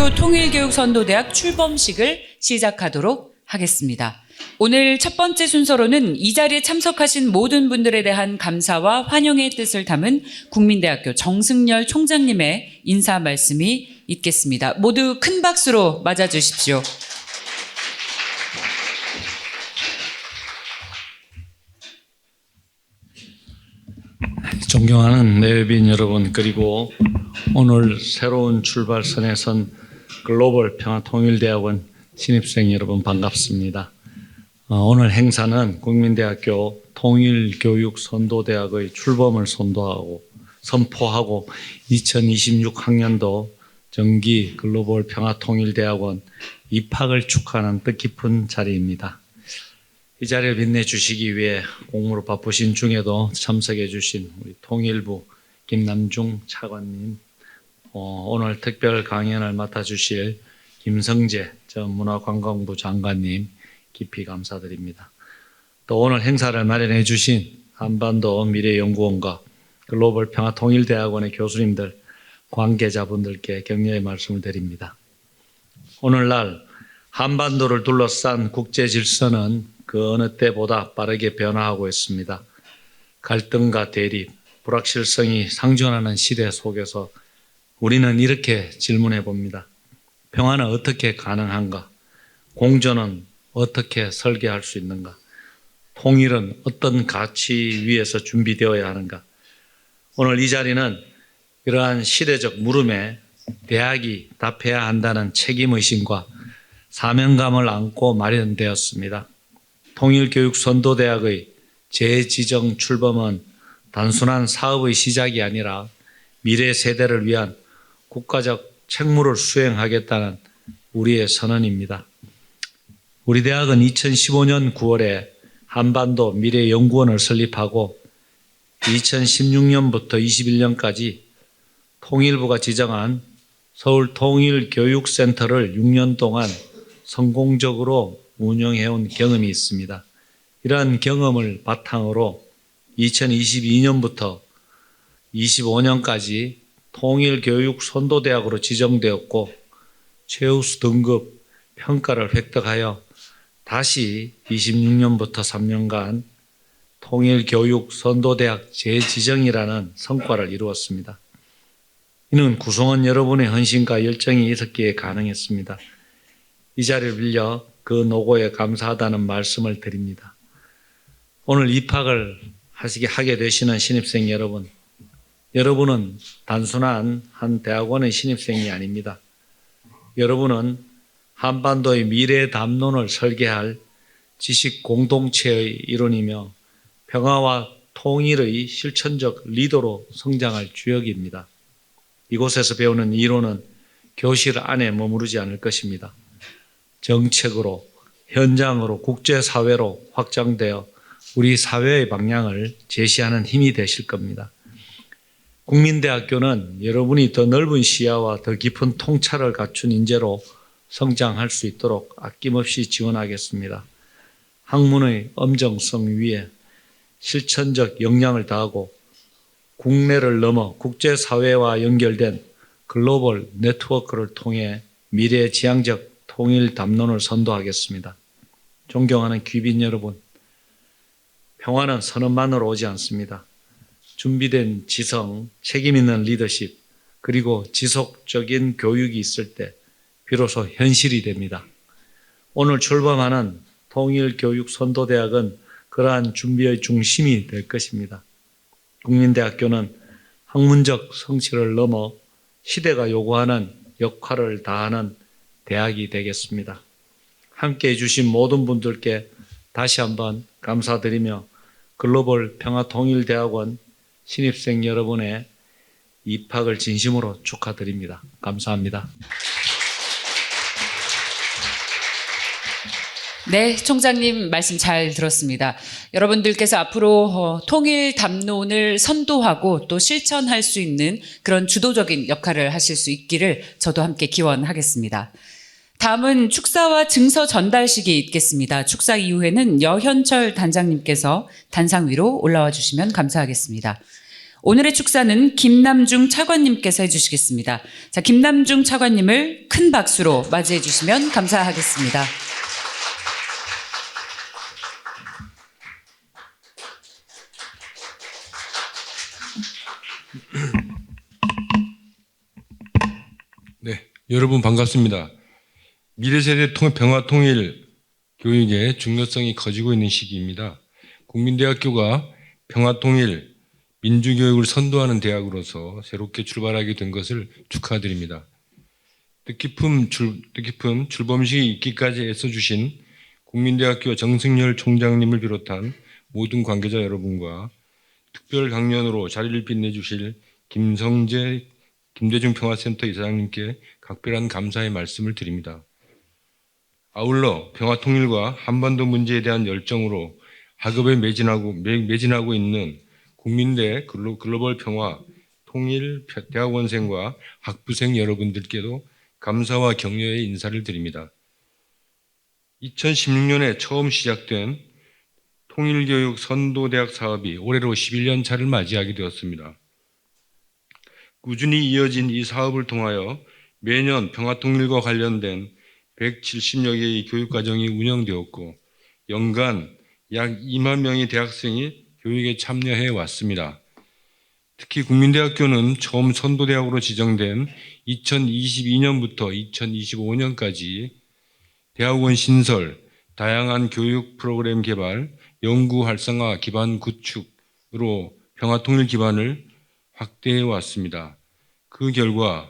국민대학교 통일교육선도대학 출범식을 시작하도록 하겠습니다. 오늘 첫 번째 순서로는 이 자리에 참석하신 모든 분들에 대한 감사와 환영의 뜻을 담은 국민대학교 정승열 총장님의 인사 말씀이 있겠습니다. 모두 큰 박수로 맞아주십시오. 존경하는 내외빈 여러분, 그리고 오늘 새로운 출발선에 선 글로벌 평화통일대학원 신입생 여러분 반갑습니다. 오늘 행사는 국민대학교 통일교육선도대학의 출범을 선포하고 2026학년도 정기 글로벌 평화통일대학원 입학을 축하하는 뜻깊은 자리입니다. 이 자리를 빛내주시기 위해 공무로 바쁘신 중에도 참석해 주신 우리 통일부 김남중 차관님, 오늘 특별 강연을 맡아주실 김성재 전 문화관광부 장관님 깊이 감사드립니다. 또 오늘 행사를 마련해 주신 한반도 미래연구원과 글로벌 평화통일대학원의 교수님들, 관계자분들께 격려의 말씀을 드립니다. 오늘날 한반도를 둘러싼 국제 질서는 그 어느 때보다 빠르게 변화하고 있습니다. 갈등과 대립, 불확실성이 상존하는 시대 속에서 우리는 이렇게 질문해 봅니다. 평화는 어떻게 가능한가? 공존은 어떻게 설계할 수 있는가? 통일은 어떤 가치 위에서 준비되어야 하는가? 오늘 이 자리는 이러한 시대적 물음에 대학이 답해야 한다는 책임의식과 사명감을 안고 마련되었습니다. 통일교육선도대학의 재지정 출범은 단순한 사업의 시작이 아니라 미래 세대를 위한 국가적 책무를 수행하겠다는 우리의 선언입니다. 우리 대학은 2015년 9월에 한반도 미래연구원을 설립하고 2016년부터 21년까지 통일부가 지정한 서울통일교육센터를 6년 동안 성공적으로 운영해온 경험이 있습니다. 이러한 경험을 바탕으로 2022년부터 25년까지 통일교육선도대학으로 지정되었고 최우수 등급 평가를 획득하여 다시 26년부터 3년간 통일교육선도대학 재지정이라는 성과를 이루었습니다. 이는 구성원 여러분의 헌신과 열정이 있었기에 가능했습니다. 이 자리를 빌려 그 노고에 감사하다는 말씀을 드립니다. 오늘 입학을 하게 되시는 신입생 여러분, 여러분은 단순한 한 대학원의 신입생이 아닙니다. 여러분은 한반도의 미래 담론을 설계할 지식 공동체의 일원이며 평화와 통일의 실천적 리더로 성장할 주역입니다. 이곳에서 배우는 이론은 교실 안에 머무르지 않을 것입니다. 정책으로, 현장으로, 국제사회로 확장되어 우리 사회의 방향을 제시하는 힘이 되실 겁니다. 국민대학교는 여러분이 더 넓은 시야와 더 깊은 통찰을 갖춘 인재로 성장할 수 있도록 아낌없이 지원하겠습니다. 학문의 엄정성 위에 실천적 역량을 다하고 국내를 넘어 국제사회와 연결된 글로벌 네트워크를 통해 미래지향적 통일 담론을 선도하겠습니다. 존경하는 귀빈 여러분, 평화는 선언만으로 오지 않습니다. 준비된 지성, 책임 있는 리더십, 그리고 지속적인 교육이 있을 때 비로소 현실이 됩니다. 오늘 출범하는 통일교육선도대학은 그러한 준비의 중심이 될 것입니다. 국민대학교는 학문적 성취를 넘어 시대가 요구하는 역할을 다하는 대학이 되겠습니다. 함께 해주신 모든 분들께 다시 한번 감사드리며 글로벌 평화통일대학원 신입생 여러분의 입학을 진심으로 축하드립니다. 감사합니다. 네, 총장님 말씀 잘 들었습니다. 여러분들께서 앞으로 통일 담론을 선도하고 또 실천할 수 있는 그런 주도적인 역할을 하실 수 있기를 저도 함께 기원하겠습니다. 다음은 축사와 증서 전달식이 있겠습니다. 축사 이후에는 여현철 단장님께서 단상 위로 올라와 주시면 감사하겠습니다. 오늘의 축사는 김남중 차관님께서 해주시겠습니다. 자, 김남중 차관님을 큰 박수로 맞이해 주시면 감사하겠습니다. 네, 여러분 반갑습니다. 미래세대 평화 통일 교육의 중요성이 커지고 있는 시기입니다. 국민대학교가 평화 통일 민주교육을 선도하는 대학으로서 새롭게 출발하게 된 것을 축하드립니다. 뜻깊은 출범식에 있기까지 애써주신 국민대학교 정승열 총장님을 비롯한 모든 관계자 여러분과 특별 강연으로 자리를 빛내주실 김대중 평화센터 이사장님께 각별한 감사의 말씀을 드립니다. 아울러 평화통일과 한반도 문제에 대한 열정으로 학업에 매진하고 있는 국민대 글로벌 평화 통일 대학원생과 학부생 여러분들께도 감사와 격려의 인사를 드립니다. 2016년에 처음 시작된 통일교육 선도대학 사업이 올해로 11년 차를 맞이하게 되었습니다. 꾸준히 이어진 이 사업을 통하여 매년 평화통일과 관련된 170여 개의 교육과정이 운영되었고 연간 약 2만 명의 대학생이 교육에 참여해 왔습니다. 특히 국민대학교는 처음 선도대학으로 지정된 2022년부터 2025년까지 대학원 신설, 다양한 교육 프로그램 개발, 연구 활성화 기반 구축으로 평화통일 기반을 확대해 왔습니다. 그 결과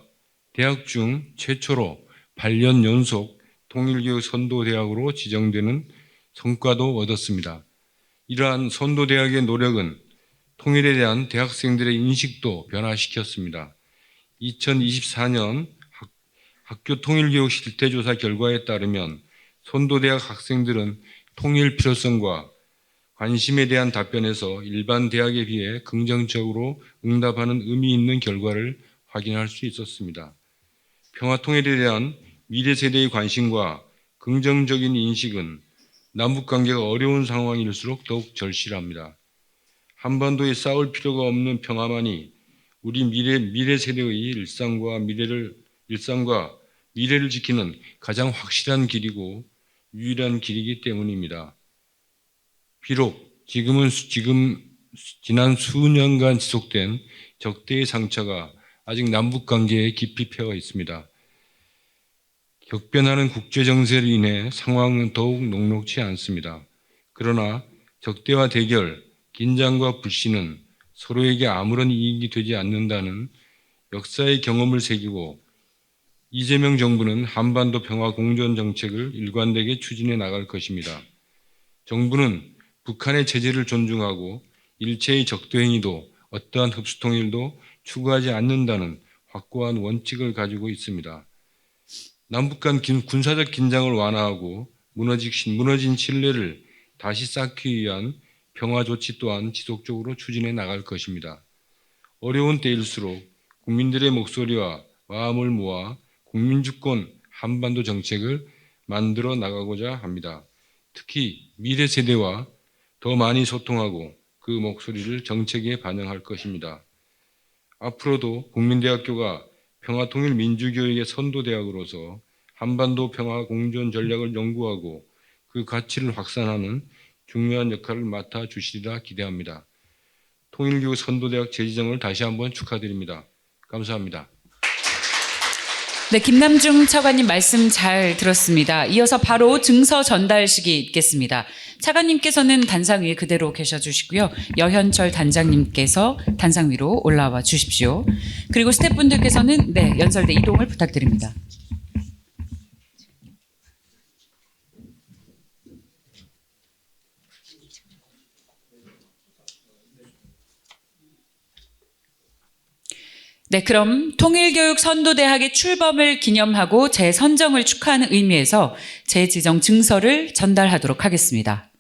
대학 중 최초로 8년 연속 통일교육 선도대학으로 지정되는 성과도 얻었습니다. 이러한 선도대학의 노력은 통일에 대한 대학생들의 인식도 변화시켰습니다. 2024년 학교 통일교육 실태조사 결과에 따르면 선도대학 학생들은 통일 필요성과 관심에 대한 답변에서 일반 대학에 비해 긍정적으로 응답하는 의미 있는 결과를 확인할 수 있었습니다. 평화통일에 대한 미래 세대의 관심과 긍정적인 인식은 남북관계가 어려운 상황일수록 더욱 절실합니다. 한반도에 싸울 필요가 없는 평화만이 우리 미래 세대의 일상과 미래를 지키는 가장 확실한 길이고 유일한 길이기 때문입니다. 비록 지난 수년간 지속된 적대의 상처가 아직 남북관계에 깊이 패어 있습니다. 격변하는 국제정세로 인해 상황은 더욱 녹록지 않습니다. 그러나 적대와 대결, 긴장과 불신은 서로에게 아무런 이익이 되지 않는다는 역사의 경험을 새기고 이재명 정부는 한반도 평화 공존 정책을 일관되게 추진해 나갈 것입니다. 정부는 북한의 체제를 존중하고 일체의 적대 행위도 어떠한 흡수통일도 추구하지 않는다는 확고한 원칙을 가지고 있습니다. 남북 간 군사적 긴장을 완화하고 무너진 신뢰를 다시 쌓기 위한 평화 조치 또한 지속적으로 추진해 나갈 것입니다. 어려운 때일수록 국민들의 목소리와 마음을 모아 국민주권 한반도 정책을 만들어 나가고자 합니다. 특히 미래 세대와 더 많이 소통하고 그 목소리를 정책에 반영할 것입니다. 앞으로도 국민대학교가 평화통일 민주교육의 선도대학으로서 한반도 평화 공존 전략을 연구하고 그 가치를 확산하는 중요한 역할을 맡아주시리라 기대합니다. 통일교육 선도대학 재지정을 다시 한번 축하드립니다. 감사합니다. 네, 김남중 차관님 말씀 잘 들었습니다. 이어서 바로 증서 전달식이 있겠습니다. 차관님께서는 단상 위에 그대로 계셔 주시고요. 여현철 단장님께서 단상 위로 올라와 주십시오. 그리고 스태프분들께서는 연설대 이동을 부탁드립니다. 네, 그럼 통일교육 선도대학의 출범을 기념하고 재선정을 축하하는 의미에서 재지정 증서를 전달하도록 하겠습니다.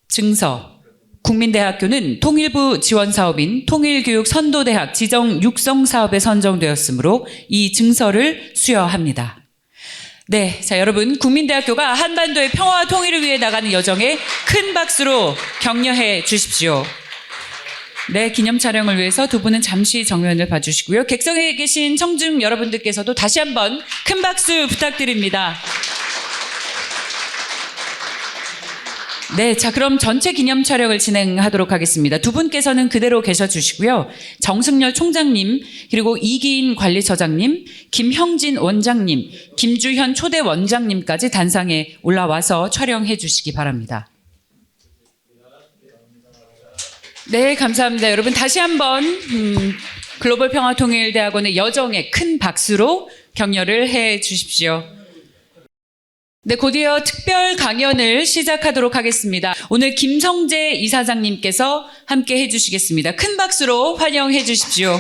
증서. 국민대학교는 통일부 지원사업인 통일교육 선도대학 지정 육성사업에 선정되었으므로 이 증서를 수여합니다. 네, 자 여러분, 국민대학교가 한반도의 평화와 통일을 위해 나가는 여정에 큰 박수로 격려해 주십시오. 네, 기념 촬영을 위해서 두 분은 잠시 정면을 봐주시고요. 객석에 계신 청중 여러분들께서도 다시 한번 큰 박수 부탁드립니다. 네, 자 그럼 전체 기념 촬영을 진행하도록 하겠습니다. 두 분께서는 그대로 계셔주시고요. 정승열 총장님, 그리고 이기인 관리처장님, 김형진 원장님, 김주현 초대 원장님까지 단상에 올라와서 촬영해 주시기 바랍니다. 네, 감사합니다. 여러분 다시 한번 글로벌 평화통일대학원의 여정에 큰 박수로 격려를 해 주십시오. 네, 곧이어 특별 강연을 시작하도록 하겠습니다. 오늘 김성재 이사장님께서 함께 해주시겠습니다. 큰 박수로 환영해 주십시오.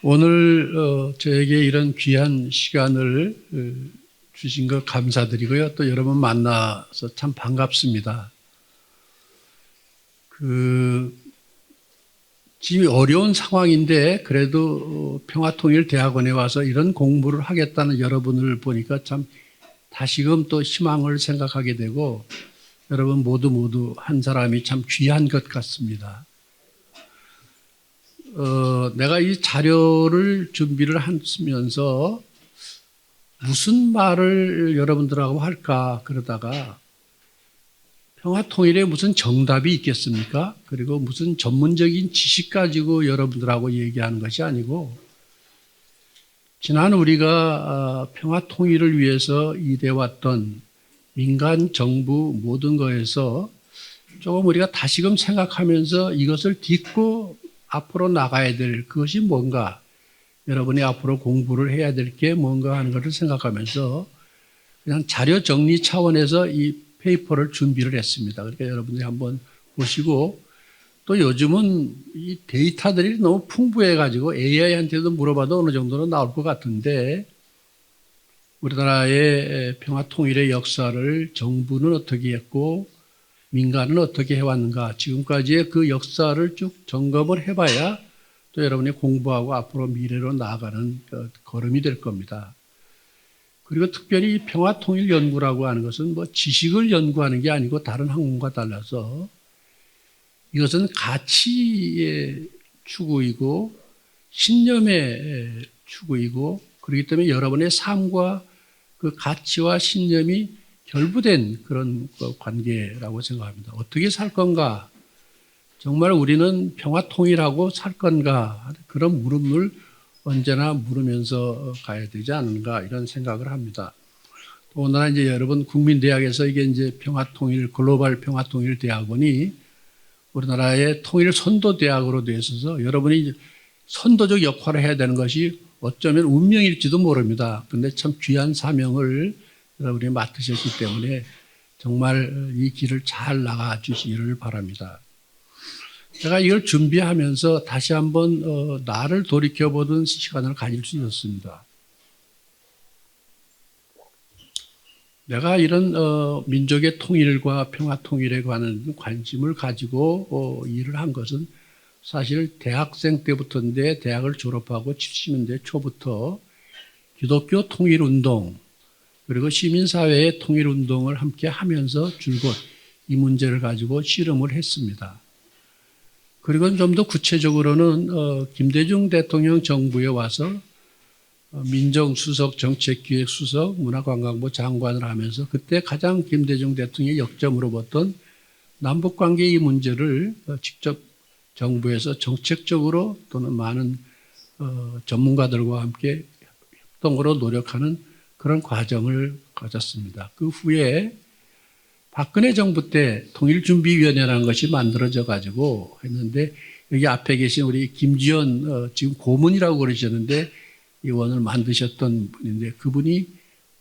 오늘 저에게 이런 귀한 시간을 주신 것 감사드리고요. 또 여러분 만나서 참 반갑습니다. 지금 어려운 상황인데 그래도 평화통일대학원에 와서 이런 공부를 하겠다는 여러분을 보니까 참 다시금 또 희망을 생각하게 되고 여러분 모두 한 사람이 참 귀한 것 같습니다. 내가 이 자료를 준비를 하면서 무슨 말을 여러분들하고 할까 그러다가 평화통일에 무슨 정답이 있겠습니까? 그리고 무슨 전문적인 지식 가지고 여러분들하고 얘기하는 것이 아니고 지난 우리가 평화통일을 위해서 일해왔던 민간, 정부 모든 거에서 조금 우리가 다시금 생각하면서 이것을 딛고 앞으로 나가야 될 그것이 뭔가 여러분이 앞으로 공부를 해야 될 게 뭔가 하는 것을 생각하면서 그냥 자료 정리 차원에서 이 페이퍼를 준비를 했습니다. 그러니까 여러분들이 한번 보시고 또 요즘은 이 데이터들이 너무 풍부해가지고 AI한테도 물어봐도 어느 정도는 나올 것 같은데 우리나라의 평화통일의 역사를 정부는 어떻게 했고 민간은 어떻게 해왔는가 지금까지의 그 역사를 쭉 점검을 해봐야 또 여러분이 공부하고 앞으로 미래로 나아가는 걸음이 될 겁니다. 그리고 특별히 평화통일연구라고 하는 것은 뭐 지식을 연구하는 게 아니고 다른 학문과 달라서 이것은 가치의 추구이고 신념의 추구이고 그렇기 때문에 여러분의 삶과 그 가치와 신념이 결부된 그런 관계라고 생각합니다. 어떻게 살 건가? 정말 우리는 평화통일하고 살 건가? 그런 물음을 언제나 물으면서 가야 되지 않는가 이런 생각을 합니다. 오늘날 이제 여러분 국민대학에서 이게 이제 평화통일 글로벌 평화통일 대학원이 우리나라의 통일 선도 대학으로 되어 있어서 여러분이 선도적 역할을 해야 되는 것이 어쩌면 운명일지도 모릅니다. 근데 참 귀한 사명을 여러분이 맡으셨기 때문에 정말 이 길을 잘 나가 주시기를 바랍니다. 제가 이걸 준비하면서 다시 한번 나를 돌이켜보던 시간을 가질 수 있었습니다. 내가 이런 민족의 통일과 평화통일에 관한 관심을 가지고 일을 한 것은 사실 대학생 때부터인데 대학을 졸업하고 70년대 초부터 기독교 통일운동 그리고 시민사회의 통일운동을 함께 하면서 줄곧 이 문제를 가지고 씨름을 했습니다. 그리고 좀 더 구체적으로는 김대중 대통령 정부에 와서 민정수석, 정책기획수석, 문화관광부 장관을 하면서 그때 가장 김대중 대통령의 역점으로 봤던 남북관계 이 문제를 직접 정부에서 정책적으로 또는 많은 전문가들과 함께 협동으로 노력하는 그런 과정을 가졌습니다. 그 후에 박근혜 정부 때 통일준비위원회라는 것이 만들어져 가지고 했는데 여기 앞에 계신 우리 김지연 지금 고문이라고 그러셨는데 이 원을 만드셨던 분인데 그분이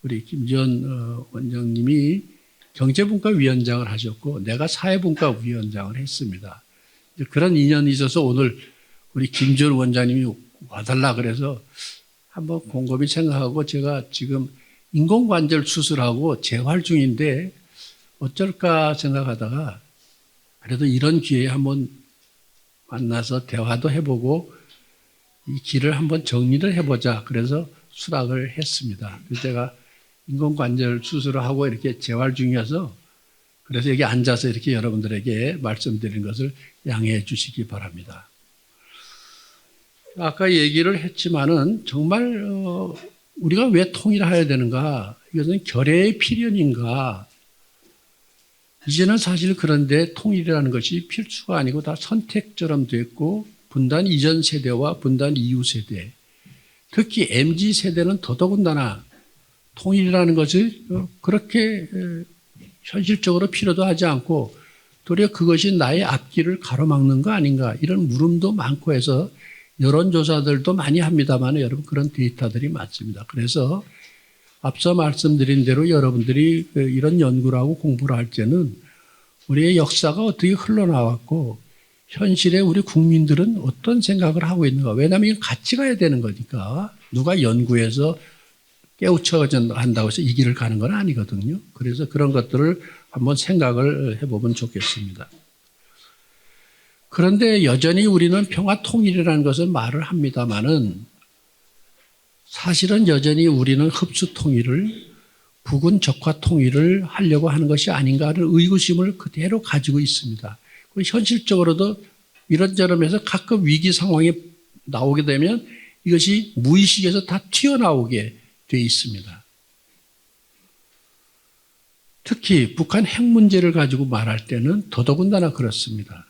우리 김지연 원장님이 경제분과위원장을 하셨고 내가 사회분과위원장을 했습니다. 그런 인연이 있어서 오늘 우리 김지연 원장님이 와달라 그래서 한번 곰곰이 생각하고 제가 지금 인공관절 수술하고 재활 중인데 어쩔까 생각하다가 그래도 이런 기회에 한번 만나서 대화도 해보고 이 길을 한번 정리를 해보자. 그래서 수락을 했습니다. 그래서 제가 인공관절 수술을 하고 이렇게 재활 중이어서 그래서 여기 앉아서 이렇게 여러분들에게 말씀드린 것을 양해해 주시기 바랍니다. 아까 얘기를 했지만은 정말 우리가 왜 통일해야 되는가? 이것은 결의의 필연인가? 이제는 사실 그런데 통일이라는 것이 필수가 아니고 다 선택처럼 됐고 분단 이전 세대와 분단 이후 세대, 특히 MZ 세대는 더더군다나 통일이라는 것을 그렇게 현실적으로 필요도 하지 않고 도리어 그것이 나의 앞길을 가로막는 거 아닌가 이런 물음도 많고 해서 여론조사들도 많이 합니다만 여러분 그런 데이터들이 많습니다. 그래서 앞서 말씀드린 대로 여러분들이 이런 연구를 하고 공부를 할 때는 우리의 역사가 어떻게 흘러나왔고 현실에 우리 국민들은 어떤 생각을 하고 있는가. 왜냐하면 이건 같이 가야 되는 거니까 누가 연구해서 깨우쳐 한다고 해서 이 길을 가는 건 아니거든요. 그래서 그런 것들을 한번 생각을 해보면 좋겠습니다. 그런데 여전히 우리는 평화 통일이라는 것을 말을 합니다마는 사실은 여전히 우리는 흡수 통일을 북은 적화 통일을 하려고 하는 것이 아닌가 하는 의구심을 그대로 가지고 있습니다. 현실적으로도 이런저런해서 가끔 위기 상황이 나오게 되면 이것이 무의식에서 다 튀어나오게 돼 있습니다. 특히 북한 핵 문제를 가지고 말할 때는 더더군다나 그렇습니다.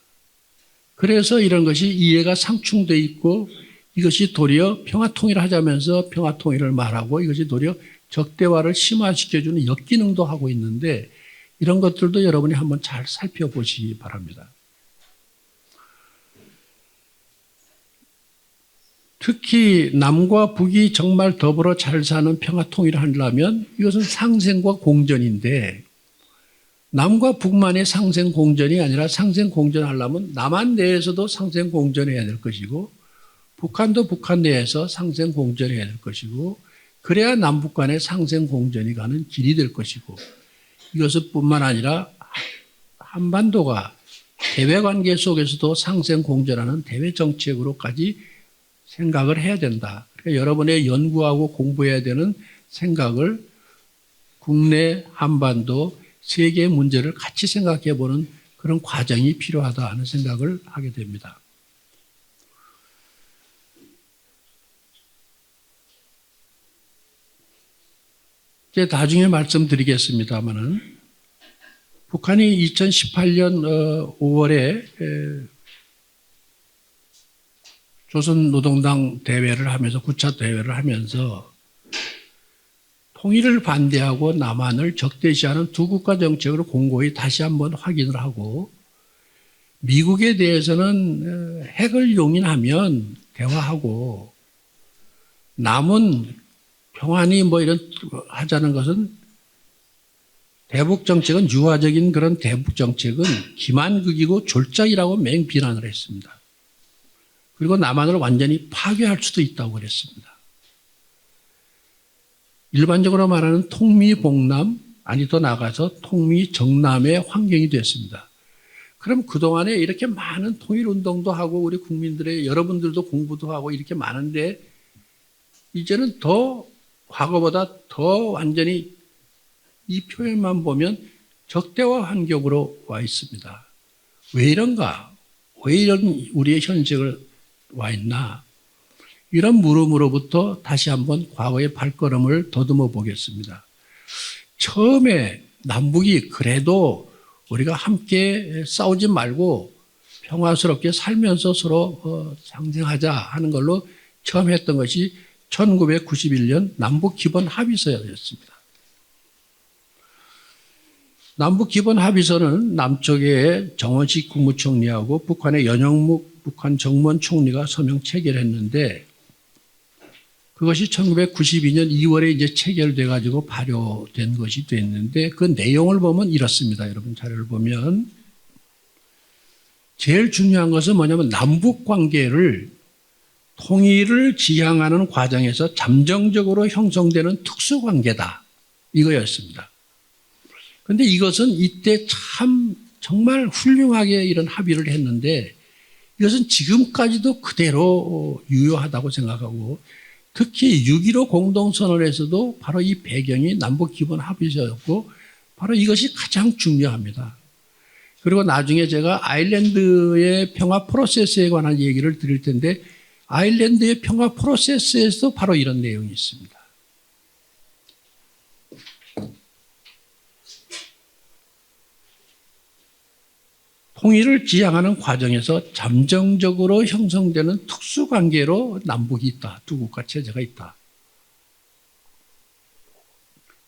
그래서 이런 것이 이해가 상충돼 있고 이것이 도리어 평화통일을 하자면서 평화통일을 말하고 이것이 도리어 적대화를 심화시켜주는 역기능도 하고 있는데 이런 것들도 여러분이 한번 잘 살펴보시기 바랍니다. 특히 남과 북이 정말 더불어 잘 사는 평화통일을 하려면 이것은 상생과 공전인데 남과 북만의 상생공전이 아니라 상생공전하려면 남한 내에서도 상생공전해야 될 것이고 북한도 북한 내에서 상생공전해야 될 것이고 그래야 남북 간의 상생공전이 가는 길이 될 것이고 이것을 뿐만 아니라 한반도가 대외관계 속에서도 상생공전하는 대외정책으로까지 생각을 해야 된다. 그러니까 여러분의 연구하고 공부해야 되는 생각을 국내, 한반도, 세계의 문제를 같이 생각해 보는 그런 과정이 필요하다 하는 생각을 하게 됩니다. 이제 나중에 말씀드리겠습니다만은 북한이 2018년 5월에 조선노동당 대회를 하면서 9차 대회를 하면서 통일을 반대하고 남한을 적대시하는 두 국가 정책을 공고히 다시 한번 확인을 하고 미국에 대해서는 핵을 용인하면 대화하고 남은 평안이 이런 하자는 것은 대북 정책은 유화적인 그런 대북 정책은 기만극이고 졸작이라고 맹 비난을 했습니다. 그리고 남한을 완전히 파괴할 수도 있다고 그랬습니다. 일반적으로 말하는 통미봉남, 아니 더 나아가서 통미정남의 환경이 됐습니다. 그럼 그동안에 이렇게 많은 통일운동도 하고 우리 국민들의 여러분들도 공부도 하고 이렇게 많은데 이제는 더 과거보다 더 완전히 이 표현만 보면 적대화 환경으로 와 있습니다. 왜 이런가? 왜 이런 우리의 현실을 와 있나? 이런 물음으로부터 다시 한번 과거의 발걸음을 더듬어 보겠습니다. 처음에 남북이 그래도 우리가 함께 싸우지 말고 평화스럽게 살면서 서로 상생하자 하는 걸로 처음 했던 것이 1991년 남북 기본 합의서였습니다. 남북 기본 합의서는 남쪽에 정원식 국무총리하고 북한의 연영묵 북한 정무원 총리가 서명 체결했는데 그것이 1992년 2월에 이제 체결돼 가지고 발효된 것이 됐는데 그 내용을 보면 이렇습니다. 여러분 자료를 보면 제일 중요한 것은 뭐냐면 남북 관계를 통일을 지향하는 과정에서 잠정적으로 형성되는 특수관계다. 이거였습니다. 그런데 이것은 이때 참 정말 훌륭하게 이런 합의를 했는데 이것은 지금까지도 그대로 유효하다고 생각하고 특히 6.15 공동선언에서도 바로 이 배경이 남북기본합의서였고 바로 이것이 가장 중요합니다. 그리고 나중에 제가 아일랜드의 평화 프로세스에 관한 얘기를 드릴 텐데 아일랜드의 평화 프로세스에서도 바로 이런 내용이 있습니다. 통일을 지향하는 과정에서 잠정적으로 형성되는 특수관계로 남북이 있다. 두 국가 체제가 있다.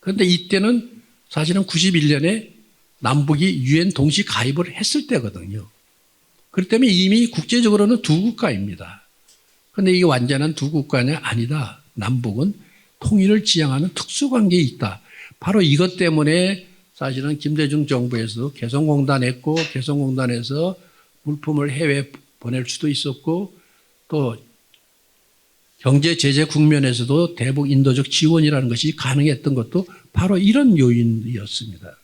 그런데 이때는 사실은 91년에 남북이 유엔 동시 가입을 했을 때거든요. 그렇기 때문에 이미 국제적으로는 두 국가입니다. 그런데 이게 완전한 두 국가냐? 아니다. 남북은 통일을 지향하는 특수관계에 있다. 바로 이것 때문에 사실은 김대중 정부에서도 개성공단했고 개성공단에서 물품을 해외에 보낼 수도 있었고 또 경제 제재 국면에서도 대북 인도적 지원이라는 것이 가능했던 것도 바로 이런 요인이었습니다.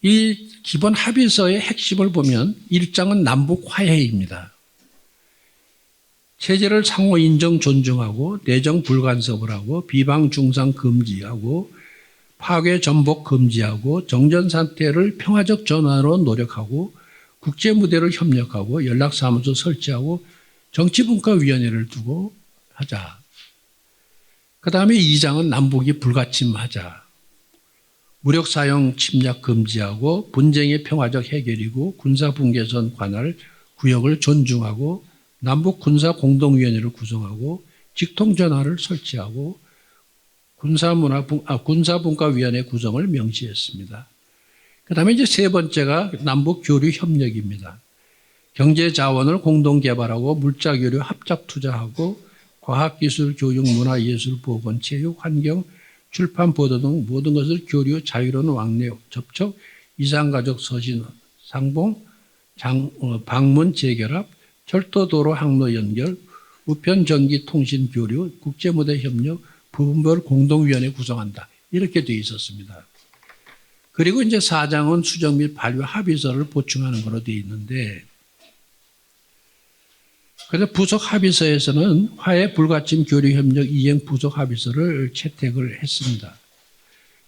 이 기본 합의서의 핵심을 보면 1장은 남북 화해입니다. 체제를 상호 인정 존중하고 내정 불간섭을 하고 비방 중상 금지하고 파괴 전복 금지하고 정전 상태를 평화적 전환으로 노력하고 국제 무대를 협력하고 연락사무소 설치하고 정치분과위원회를 두고 하자. 그 다음에 2장은 남북이 불가침하자. 무력 사용 침략 금지하고 분쟁의 평화적 해결이고 군사분계선 관할 구역을 존중하고 남북 군사 공동위원회를 구성하고 직통전화를 설치하고 군사분과위원회 구성을 명시했습니다. 그 다음에 이제 세 번째가 남북 교류 협력입니다. 경제 자원을 공동 개발하고 물자 교류 합작 투자하고 과학기술, 교육, 문화, 예술, 보건, 체육, 환경, 출판, 보도 등 모든 것을 교류, 자유로운 왕래, 접촉, 이산가족, 서신, 상봉, 방문, 재결합, 철도, 도로, 항로 연결, 우편, 전기, 통신, 교류, 국제무대 협력, 부분별 공동위원회 구성한다. 이렇게 되어 있었습니다. 그리고 이제 4장은 수정 및 발효 합의서를 보충하는 것으로 되어 있는데 그래서 부속 합의서에서는 화해 불가침 교류 협력 이행 부속 합의서를 채택을 했습니다.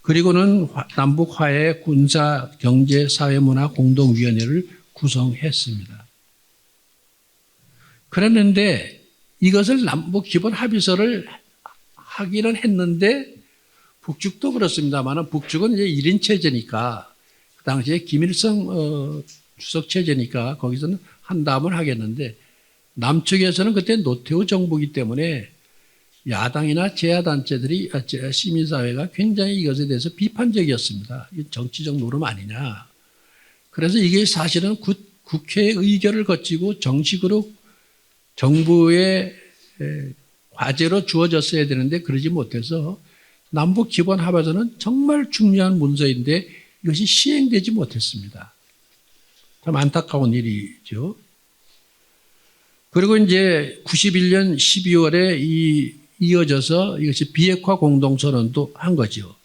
그리고는 남북 화해 군사 경제 사회 문화 공동위원회를 구성했습니다. 그랬는데 이것을 남북 기본 합의서를 하기는 했는데 북측도 그렇습니다만 북측은 이제 1인 체제니까 그 당시에 김일성 주석 체제니까 거기서는 한다음을 하겠는데 남측에서는 그때 노태우 정부이기 때문에 야당이나 제야단체들이 시민사회가 굉장히 이것에 대해서 비판적이었습니다. 이 정치적 노름 아니냐. 그래서 이게 사실은 국회의 의결을 거치고 정식으로 정부의 과제로 주어졌어야 되는데 그러지 못해서 남북 기본 합의서는 정말 중요한 문서인데 이것이 시행되지 못했습니다. 참 안타까운 일이죠. 그리고 이제 91년 12월에 이어져서 이것이 비핵화 공동선언도 한 거죠.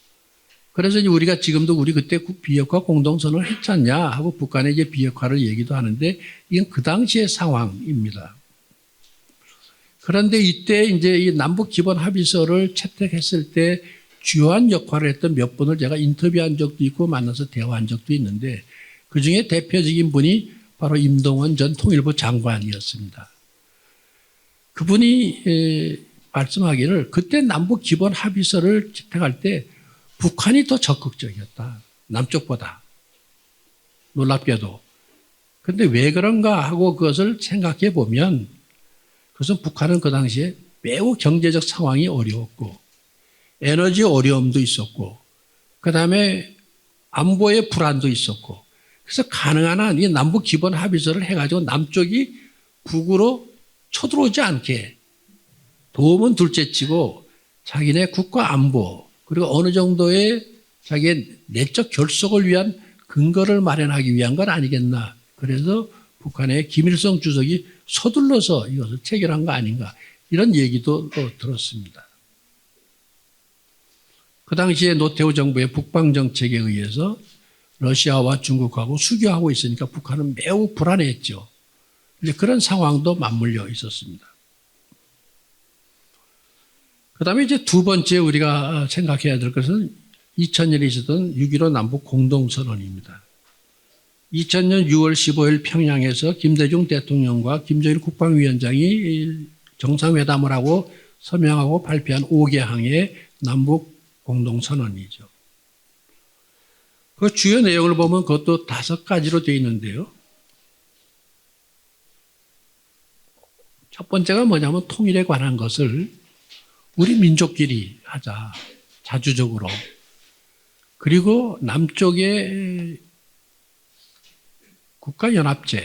그래서 이제 우리가 지금도 우리 그때 비핵화 공동선언을 했지 않냐 하고 북한의 이제 비핵화를 얘기도 하는데 이건 그 당시의 상황입니다. 그런데 이때 이제 이 남북 기본 합의서를 채택했을 때 주요한 역할을 했던 몇 분을 제가 인터뷰한 적도 있고 만나서 대화한 적도 있는데 그 중에 대표적인 분이 바로 임동원 전 통일부 장관이었습니다. 그분이 말씀하기를 그때 남북 기본 합의서를 채택할 때 북한이 더 적극적이었다. 남쪽보다. 놀랍게도. 그런데 왜 그런가 하고 그것을 생각해 보면 그것은 북한은 그 당시에 매우 경제적 상황이 어려웠고 에너지 어려움도 있었고 그다음에 안보의 불안도 있었고 그래서 가능한 한 이 남북 기본 합의서를 해가지고 남쪽이 북으로 쳐들어오지 않게 도움은 둘째치고 자기네 국가 안보 그리고 어느 정도의 자기의 내적 결속을 위한 근거를 마련하기 위한 건 아니겠나. 그래서 북한의 김일성 주석이 서둘러서 이것을 체결한 거 아닌가 이런 얘기도 들었습니다. 그 당시에 노태우 정부의 북방정책에 의해서 러시아와 중국하고 수교하고 있으니까 북한은 매우 불안해했죠. 그런 상황도 맞물려 있었습니다. 그다음에 이제 두 번째 우리가 생각해야 될 것은 2000년에 있었던 6.15 남북 공동선언입니다. 2000년 6월 15일 평양에서 김대중 대통령과 김정일 국방위원장이 정상회담을 하고 서명하고 발표한 5개항의 남북 공동선언이죠. 그 주요 내용을 보면 그것도 5가지로 되어 있는데요. 첫 번째가 뭐냐면 통일에 관한 것을 우리 민족끼리 하자. 자주적으로. 그리고 남쪽에 국가연합제.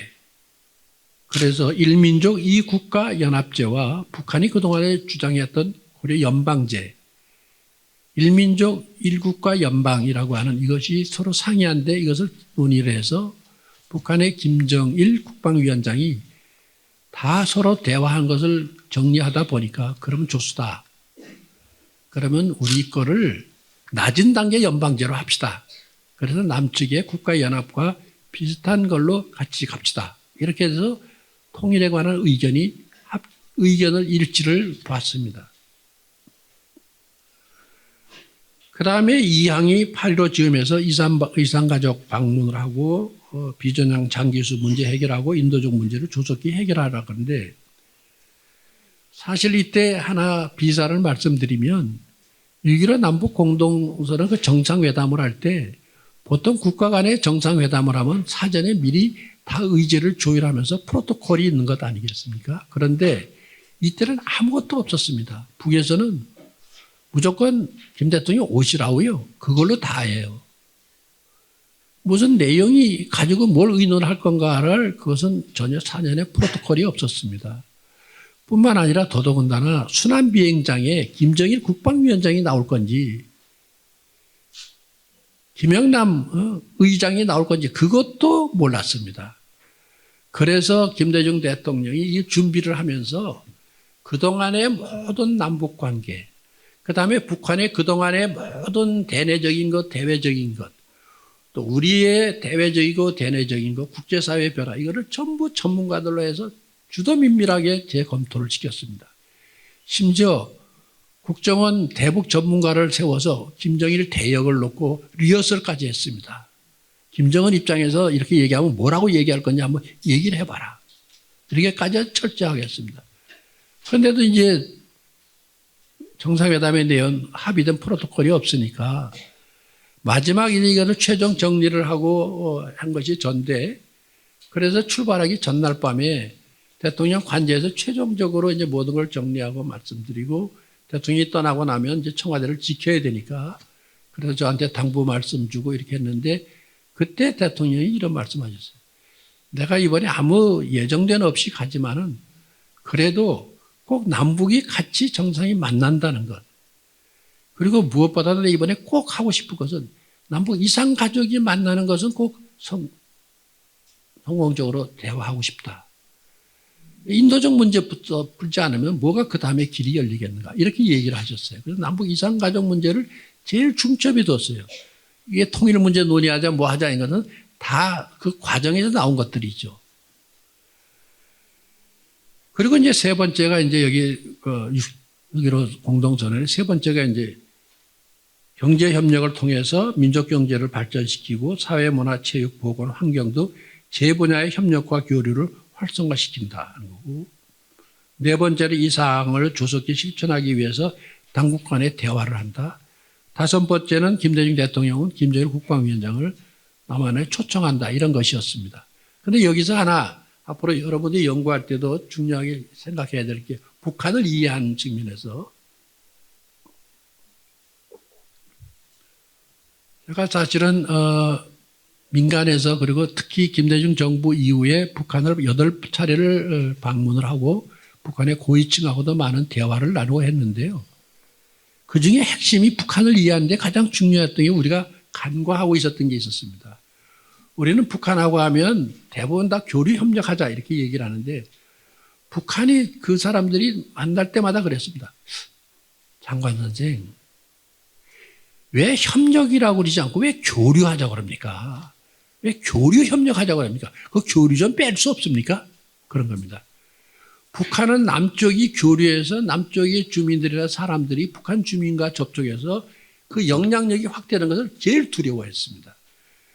그래서 1민족 2국가연합제와 북한이 그동안에 주장했던 고려 연방제. 1민족 1국가연방이라고 하는 이것이 서로 상이한데 이것을 논의를 해서 북한의 김정일 국방위원장이 다 서로 대화한 것을 정리하다 보니까 그러면 좋수다. 그러면 우리 거를 낮은 단계 연방제로 합시다. 그래서 남측의 국가연합과 비슷한 걸로 같이 갑시다. 이렇게 해서 통일에 관한 의견을 일치를 봤습니다. 그 다음에 2항이 8.15 즈음에서 이산가족 방문을 하고 비전향 장기수 문제 해결하고 인도적 문제를 조속히 해결하라 그러는데 사실 이때 하나 비사를 말씀드리면 6.15 남북 공동선언 그 정상회담을 할 때 보통 국가 간의 정상회담을 하면 사전에 미리 다 의제를 조율하면서 프로토콜이 있는 것 아니겠습니까? 그런데 이때는 아무것도 없었습니다. 북에서는 무조건 김 대통령이 오시라고요. 그걸로 다 해요. 무슨 내용이 가지고 뭘 의논할 건가를 그것은 전혀 사전에 프로토콜이 없었습니다. 뿐만 아니라 더더군다나 순환비행장에 김정일 국방위원장이 나올 건지 김영남 의장이 나올 건지 그것도 몰랐습니다. 그래서 김대중 대통령이 이 준비를 하면서 그동안의 모든 남북관계 그 다음에 북한의 그동안의 모든 대내적인 것, 대외적인 것, 또 우리의 대외적이고 대내적인 것, 국제사회 변화, 이거를 전부 전문가들로 해서 주도민밀하게 재검토를 시켰습니다. 심지어 국정원 대북 전문가를 세워서 김정일 대역을 놓고 리허설까지 했습니다. 김정은 입장에서 이렇게 얘기하면 뭐라고 얘기할 거냐 한번 얘기를 해봐라. 이렇게까지 철저하겠습니다. 그런데도 이제 정상회담에 대한 합의된 프로토콜이 없으니까 마지막 이거를 최종 정리를 하고 한 것이 전데 그래서 출발하기 전날 밤에 대통령 관저에서 최종적으로 이제 모든 걸 정리하고 말씀드리고 대통령이 떠나고 나면 이제 청와대를 지켜야 되니까 그래서 저한테 당부 말씀 주고 이렇게 했는데 그때 대통령이 이런 말씀하셨어요. 내가 이번에 아무 예정된 없이 가지만은 그래도 꼭 남북이 같이 정상이 만난다는 것. 그리고 무엇보다도 이번에 꼭 하고 싶은 것은 남북 이상 가족이 만나는 것은 꼭 성공적으로 대화하고 싶다. 인도적 문제부터 풀지 않으면 뭐가 그 다음에 길이 열리겠는가. 이렇게 얘기를 하셨어요. 그래서 남북 이상 가족 문제를 제일 중점에 뒀어요. 이게 통일 문제 논의하자 뭐 하자 이거는 다 그 과정에서 나온 것들이죠. 그리고 이제 세 번째가 이제 여기 6.15 공동선언의 세 번째가 이제 경제 협력을 통해서 민족 경제를 발전시키고 사회, 문화, 체육, 보건, 환경 등 제 분야의 협력과 교류를 활성화시킨다는 거고 네 번째로 이 사항을 조속히 실천하기 위해서 당국 간의 대화를 한다. 다섯 번째는 김대중 대통령은 김정일 국방위원장을 남한에 초청한다. 이런 것이었습니다. 그런데 여기서 하나 앞으로 여러분들이 연구할 때도 중요하게 생각해야 될 게 북한을 이해하는 측면에서 제가 사실은 민간에서 그리고 특히 김대중 정부 이후에 북한을 8차례를 방문을 하고 북한의 고위층하고도 많은 대화를 나누고 했는데요. 그중에 핵심이 북한을 이해하는 데 가장 중요했던 게 우리가 간과하고 있었던 게 있었습니다. 우리는 북한하고 하면 대부분 다 교류 협력하자 이렇게 얘기를 하는데 북한이 그 사람들이 만날 때마다 그랬습니다. 장관 선생, 왜 협력이라고 그러지 않고 왜 교류하자고 그럽니까? 왜 교류 협력하자고 합니까? 그 교류 좀 뺄 수 없습니까? 그런 겁니다. 북한은 남쪽이 교류해서 남쪽의 주민들이나 사람들이 북한 주민과 접촉해서 그 영향력이 확대하는 것을 제일 두려워했습니다.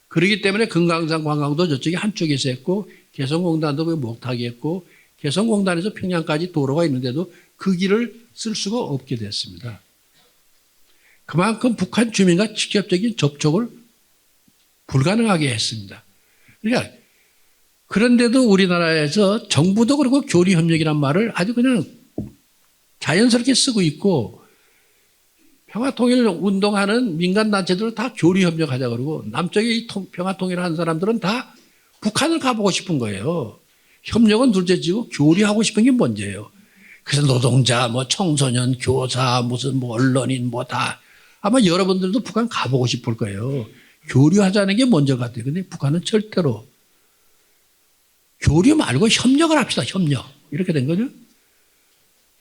그렇기 때문에 금강산 관광도 저쪽에 한쪽에서 했고 개성공단도 그 못하게 했고 개성공단에서 평양까지 도로가 있는데도 그 길을 쓸 수가 없게 됐습니다. 그만큼 북한 주민과 직접적인 접촉을 불가능하게 했습니다. 그러니까 그런데도 우리나라에서 정부도 그렇고 교류협력이란 말을 아주 그냥 자연스럽게 쓰고 있고 평화통일 운동하는 민간단체들은 다 교류협력하자 그러고 남쪽에 평화통일하는 사람들은 다 북한을 가보고 싶은 거예요. 협력은 둘째치고 교류하고 싶은 게 먼저예요. 그래서 노동자, 뭐 청소년, 교사, 무슨 뭐 언론인 뭐 다 아마 여러분들도 북한 가보고 싶을 거예요. 교류하자는 게 먼저 같아요. 근데 북한은 절대로 교류 말고 협력을 합시다. 협력. 이렇게 된 거죠.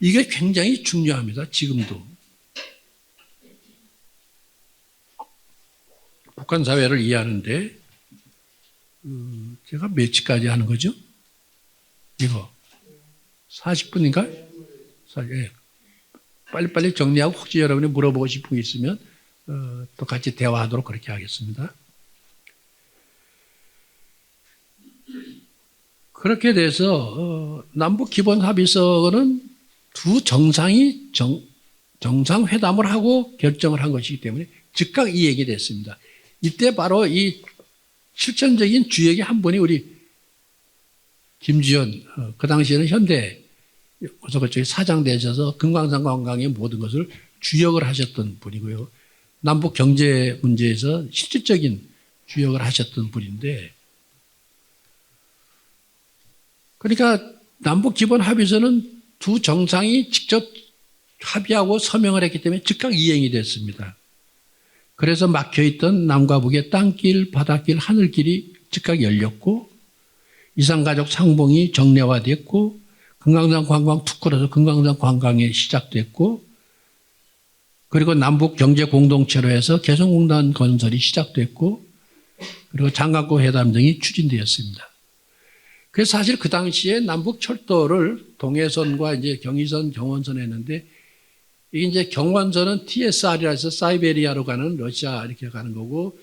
이게 굉장히 중요합니다. 지금도. 북한 사회를 이해하는데 제가 며칠까지 하는 거죠? 이거 40분인가? 예. 빨리빨리 정리하고 혹시 여러분이 물어보고 싶은 게 있으면 또 같이 대화하도록 그렇게 하겠습니다. 그렇게 돼서 남북 기본 합의서는 두 정상이 정상회담을 하고 결정을 한 것이기 때문에 즉각 이행이 됐습니다. 이때 바로 이 실천적인 주역의 한 분이 우리 김주현, 그 당시에는 현대 그쪽에 사장 되셔서 금강산 관광의 모든 것을 주역을 하셨던 분이고요. 남북 경제 문제에서 실질적인 주역을 하셨던 분인데, 그러니까 남북 기본 합의서는 두 정상이 직접 합의하고 서명을 했기 때문에 즉각 이행이 됐습니다. 그래서 막혀있던 남과 북의 땅길, 바닷길, 하늘길이 즉각 열렸고 이산가족 상봉이 정례화됐고 금강산 관광 특구로서 금강산 관광이 시작됐고 그리고 남북 경제 공동체로 해서 개성공단 건설이 시작됐고 그리고 장강고 회담 등이 추진되었습니다. 그래서 사실 그 당시에 남북 철도를 동해선과 이제 경의선, 경원선 했는데 이게 이제 경원선은 TSR이라 해서 사이베리아로 가는 러시아 이렇게 가는 거고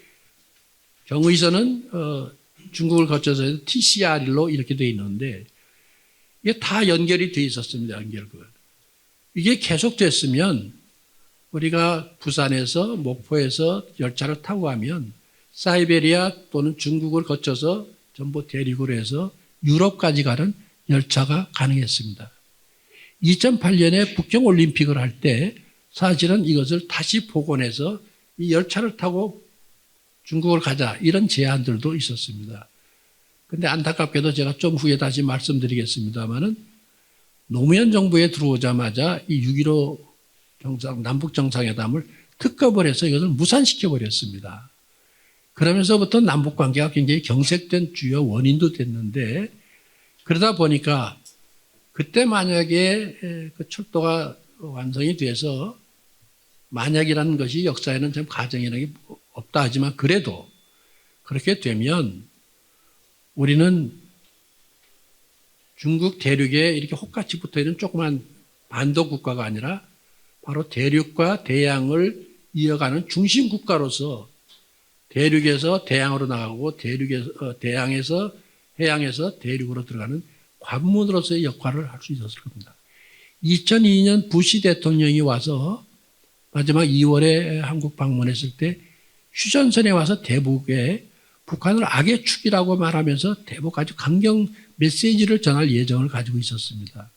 경의선은 중국을 거쳐서 해서 TCR로 이렇게 돼 있는데 이게 다 연결이 돼 있었습니다. 연결그. 이게 계속됐으면 우리가 부산에서 목포에서 열차를 타고 가면 사이베리아 또는 중국을 거쳐서 전부 대륙으로 해서 유럽까지 가는 열차가 가능했습니다. 2008년에 북경올림픽을 할 때 사실은 이것을 다시 복원해서 이 열차를 타고 중국을 가자 이런 제안들도 있었습니다. 근데 안타깝게도 제가 좀 후에 다시 말씀드리겠습니다만은 노무현 정부에 들어오자마자 이 6.15 남북 정상회담을 특급을 해서 이것을 무산시켜 버렸습니다. 그러면서부터 남북 관계가 굉장히 경색된 주요 원인도 됐는데 그러다 보니까 그때 만약에 그 철도가 완성이 돼서 만약이라는 것이 역사에는 참 가정이라는 게 없다 하지만 그래도 그렇게 되면 우리는 중국 대륙에 이렇게 혹같이 붙어 있는 조그만 반도 국가가 아니라 바로 대륙과 대양을 이어가는 중심 국가로서 대륙에서 대양으로 나가고 대양에서 해양에서 대륙으로 들어가는 관문으로서의 역할을 할 수 있었을 겁니다. 2002년 부시 대통령이 와서 마지막 2월에 한국 방문했을 때 휴전선에 와서 대북에 북한을 악의 축이라고 말하면서 대북 아주 강경 메시지를 전할 예정을 가지고 있었습니다.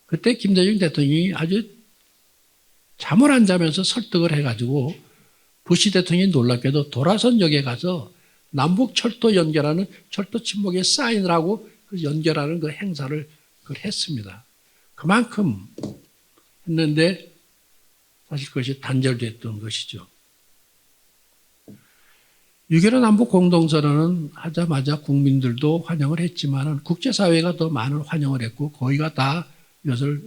그때 김대중 대통령이 아주 잠을 안 자면서 설득을 해가지고 부시 대통령이 놀랍게도 도라선역에 가서 남북 철도 연결하는 철도 침목에 사인을 하고 그 연결하는 그 행사를 그걸 했습니다. 그만큼 했는데 사실 그것이 단절됐던 것이죠. 6.15 남북 공동선언은 하자마자 국민들도 환영을 했지만 국제사회가 더 많은 환영을 했고 거의가 다 이것을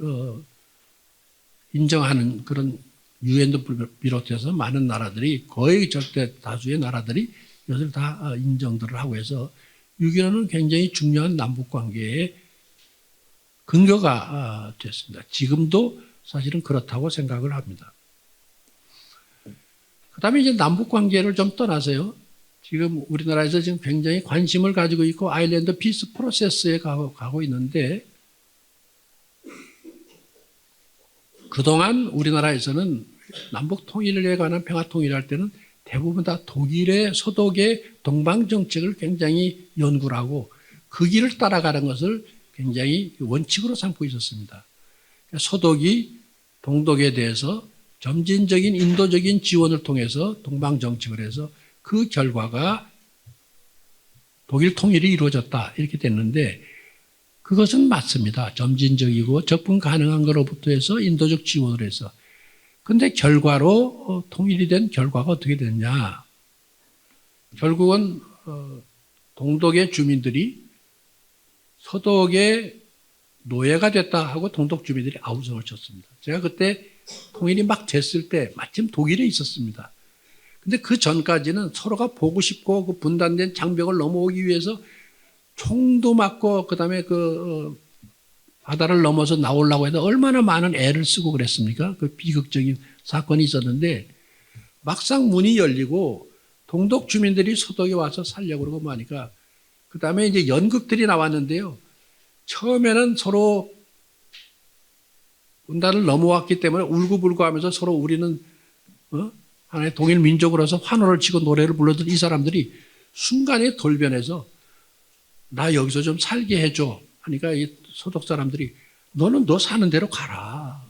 인정하는 그런 유엔도 비롯해서 많은 나라들이 거의 절대 다수의 나라들이 이것을 다 인정들을 하고 해서 6.15는 굉장히 중요한 남북관계의 근거가 됐습니다. 지금도 사실은 그렇다고 생각을 합니다. 그다음에 이제 남북 관계를 좀 떠나서요. 지금 우리나라에서 지금 굉장히 관심을 가지고 있고 아일랜드 피스 프로세스에 가고 있는데 그동안 우리나라에서는 남북 통일에 관한 평화 통일할 때는 대부분 다 독일의 서독의 동방 정책을 굉장히 연구를 하고 그 길을 따라가는 것을 굉장히 원칙으로 삼고 있었습니다. 서독이 동독에 대해서 점진적인 인도적인 지원을 통해서 동방 정책을 해서 그 결과가 독일 통일이 이루어졌다 이렇게 됐는데 그것은 맞습니다. 점진적이고 접근 가능한 것로부터 해서 인도적 지원을 해서 근데 결과로 통일이 된 결과가 어떻게 됐냐? 결국은 동독의 주민들이 서독의 노예가 됐다 하고 동독 주민들이 아우성을 쳤습니다. 제가 그때 통일이 막 됐을 때 마침 독일에 있었습니다. 근데 그 전까지는 서로가 보고 싶고 그 분단된 장벽을 넘어오기 위해서 총도 맞고 그다음에 바다를 넘어서 나오려고 해서 얼마나 많은 애를 쓰고 그랬습니까? 그 비극적인 사건이 있었는데 막상 문이 열리고 동독 주민들이 서독에 와서 살려고 그러고 하니까 그다음에 이제 연극들이 나왔는데요. 처음에는 서로 분단을 넘어왔기 때문에 울고불고 하면서 서로 우리는 하나의 동일 민족으로서 환호를 치고 노래를 불렀던 이 사람들이 순간에 돌변해서 나 여기서 좀 살게 해줘 하니까 이 서독 사람들이 너는 너 사는 대로 가라.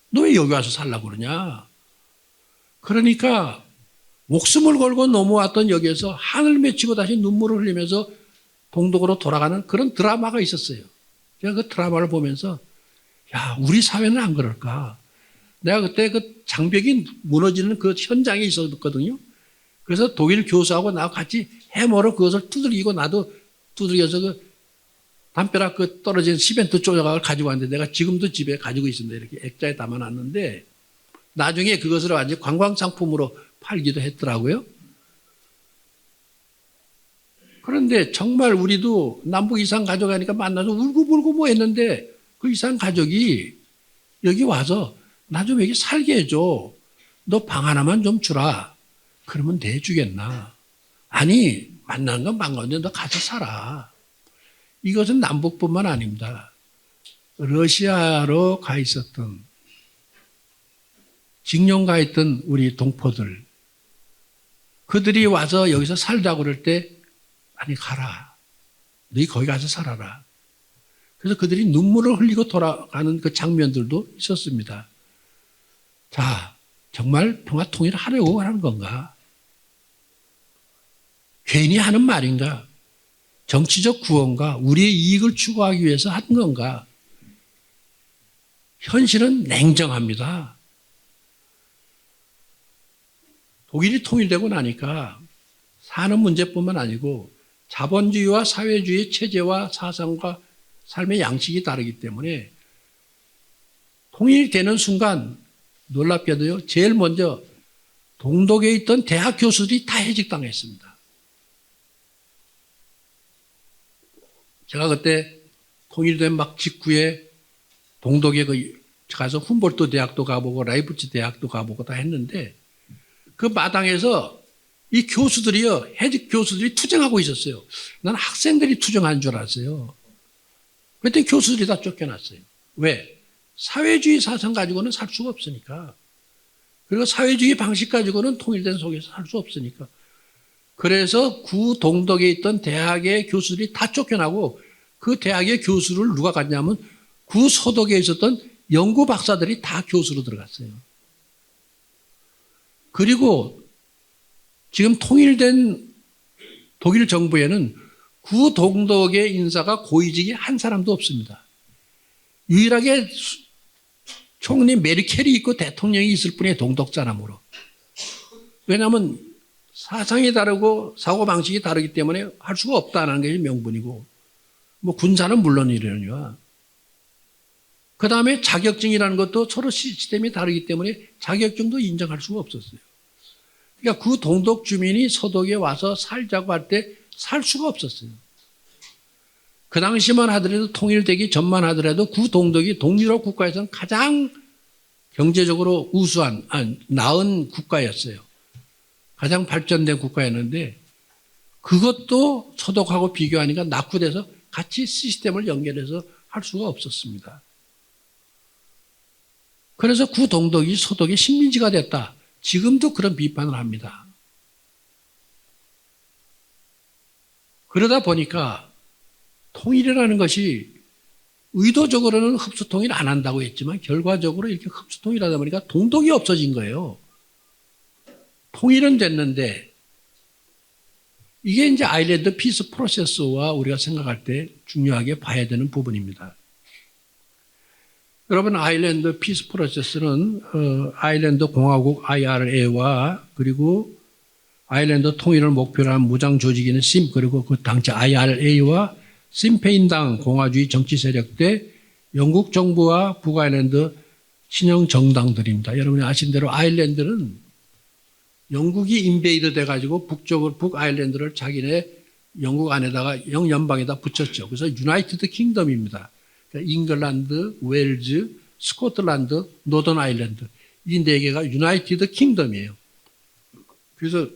너 왜 여기 와서 살라고 그러냐. 그러니까 목숨을 걸고 넘어왔던 여기에서 하늘 맺히고 다시 눈물을 흘리면서 동독으로 돌아가는 그런 드라마가 있었어요. 제가 그 드라마를 보면서 야, 우리 사회는 안 그럴까. 내가 그때 그 장벽이 무너지는 그 현장에 있었거든요. 그래서 독일 교수하고 나하고 같이 해머로 그것을 두들기고 나도 두들겨서 그 담벼락 그 떨어진 시멘트 조각을 가지고 왔는데 내가 지금도 집에 가지고 있습니다. 이렇게 액자에 담아놨는데 나중에 그것을 완전 관광상품으로 팔기도 했더라고요. 그런데 정말 우리도 남북 이산 가족 하니까 만나서 울고불고 뭐 했는데 그 이산 가족이 여기 와서 나 좀 여기 살게 해줘. 너 방 하나만 좀 주라. 그러면 내주겠나. 아니 만나는 건 반가운데 너 가서 살아. 이것은 남북뿐만 아닙니다. 러시아로 가 있었던 징용 가 있던 우리 동포들 그들이 와서 여기서 살자고 그럴 때 아니 가라. 너희 거기 가서 살아라. 그래서 그들이 눈물을 흘리고 돌아가는 그 장면들도 있었습니다. 자, 정말 평화 통일을 하려고 하는 건가? 괜히 하는 말인가? 정치적 구원과 우리의 이익을 추구하기 위해서 한 건가? 현실은 냉정합니다. 독일이 통일되고 나니까 사는 문제뿐만 아니고 자본주의와 사회주의 체제와 사상과 삶의 양식이 다르기 때문에 통일되는 순간 놀랍게도요. 제일 먼저 동독에 있던 대학 교수들이 다 해직당했습니다. 제가 그때 통일된 막 직후에 동독에 가서 훔볼트 대학도 가보고 라이프치 대학도 가보고 다 했는데 그 마당에서 이 교수들이요, 해직 교수들이 투쟁하고 있었어요. 난 학생들이 투쟁한 줄 알았어요. 그때 교수들이 다 쫓겨났어요. 왜? 사회주의 사상 가지고는 살 수가 없으니까. 그리고 사회주의 방식 가지고는 통일된 속에서 살 수 없으니까. 그래서 구 동독에 있던 대학의 교수들이 다 쫓겨나고 그 대학의 교수를 누가 갔냐면 구 서독에 있었던 연구 박사들이 다 교수로 들어갔어요. 그리고 지금 통일된 독일 정부에는 구 동독의 인사가 고위직이 한 사람도 없습니다. 유일하게 총리 메르켈이 있고 대통령이 있을 뿐이에요. 동독 사람으로. 왜냐하면 사상이 다르고 사고방식이 다르기 때문에 할 수가 없다는 게 명분이고 뭐 군사는 물론이려니와 그 다음에 자격증이라는 것도 서로 시스템이 다르기 때문에 자격증도 인정할 수가 없었어요. 그러니까 그 동독 주민이 서독에 와서 살자고 할 때 살 수가 없었어요. 그 당시만 하더라도 통일되기 전만 하더라도 구동독이 동유럽 국가에서는 가장 경제적으로 우수한, 나은 국가였어요. 가장 발전된 국가였는데 그것도 서독하고 비교하니까 낙후돼서 같이 시스템을 연결해서 할 수가 없었습니다. 그래서 구동독이 서독의 식민지가 됐다. 지금도 그런 비판을 합니다. 그러다 보니까 통일이라는 것이 의도적으로는 흡수통일 안 한다고 했지만 결과적으로 이렇게 흡수통일하다 보니까 동독이 없어진 거예요. 통일은 됐는데 이게 이제 아일랜드 피스 프로세스와 우리가 생각할 때 중요하게 봐야 되는 부분입니다. 여러분, 아일랜드 피스 프로세스는 아일랜드 공화국 IRA와 그리고 아일랜드 통일을 목표로 한 무장 조직인 심 그리고 그 당시 IRA와 심페인당 공화주의 정치 세력 때 영국 정부와 북아일랜드 친영 정당들입니다. 여러분이 아신 대로 아일랜드는 영국이 인베이드 돼가지고 북쪽으로 북아일랜드를 자기네 영국 안에다가 영연방에다 붙였죠. 그래서 유나이티드 킹덤입니다. 그러니까 잉글랜드, 웨일즈, 스코틀랜드, 노던 아일랜드 이 네 개가 유나이티드 킹덤이에요. 그래서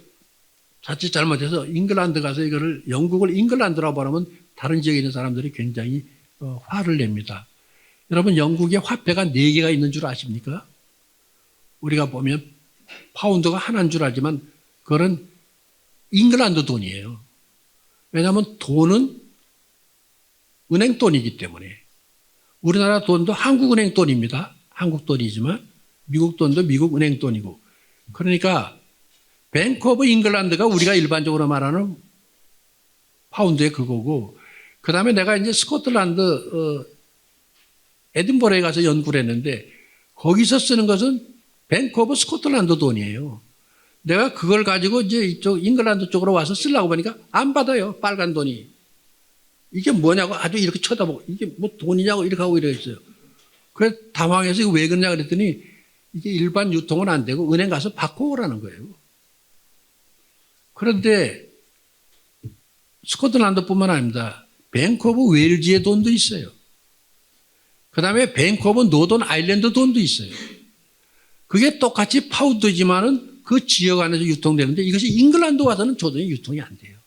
자칫 잘못해서 잉글랜드 가서 이거를 영국을 잉글랜드라고 말하면 다른 지역에 있는 사람들이 굉장히 화를 냅니다. 여러분, 영국의 화폐가 4개가 있는 줄 아십니까? 우리가 보면 파운드가 하나인 줄 알지만 그건 잉글랜드 돈이에요. 왜냐하면 돈은 은행 돈이기 때문에. 우리나라 돈도 한국은행 돈입니다. 한국 돈이지만 미국 돈도 미국 은행 돈이고. 그러니까 뱅크 오브 잉글랜드가 우리가 일반적으로 말하는 파운드의 그거고, 그 다음에 내가 이제 스코틀랜드 에든버러에 가서 연구를 했는데 거기서 쓰는 것은 뱅크 오브 스코틀랜드 돈이에요. 내가 그걸 가지고 이제 이쪽 잉글랜드 쪽으로 와서 쓰려고 보니까 안 받아요. 빨간 돈이. 이게 뭐냐고 아주 이렇게 쳐다보고 이게 뭐 돈이냐고 이렇게 하고 이러겠어요. 그래서 당황해서 이거 왜 그러냐 그랬더니 이게 일반 유통은 안 되고 은행 가서 바꿔오라는 거예요. 그런데 스코틀랜드뿐만 아닙니다. 뱅크 오브 웨일즈의 돈도 있어요. 그 다음에 뱅크 오브 노던 아일랜드 돈도 있어요. 그게 똑같이 파운드지만은 그 지역 안에서 유통되는데 이것이 잉글랜드 와서는 도저히 유통이 안 돼요.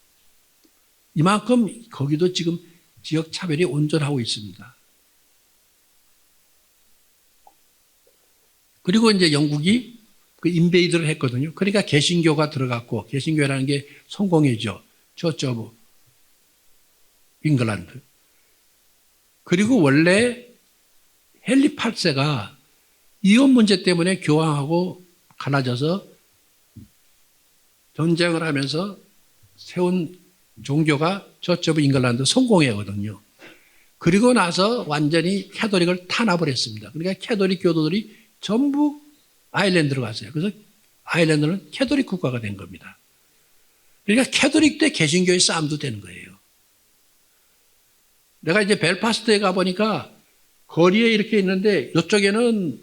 이만큼 거기도 지금 지역 차별이 온전하고 있습니다. 그리고 이제 영국이 그 인베이드를 했거든요. 그러니까 개신교가 들어갔고, 개신교라는 게 성공회죠. 처치 오브 잉글랜드. 그리고 원래 헨리 8세가 이혼 문제 때문에 교황하고 갈라져서 전쟁을 하면서 세운 종교가 처치 오브 잉글랜드 성공회거든요. 그리고 나서 완전히 캐톨릭을 탄압을 했습니다. 그러니까 캐톨릭 교도들이 전부 아일랜드로 갔어요. 그래서 아일랜드는 캐톨릭 국가가 된 겁니다. 그러니까 캐톨릭 대 개신교의 싸움도 되는 거예요. 내가 이제 벨파스트에 가보니까 거리에 이렇게 있는데 이쪽에는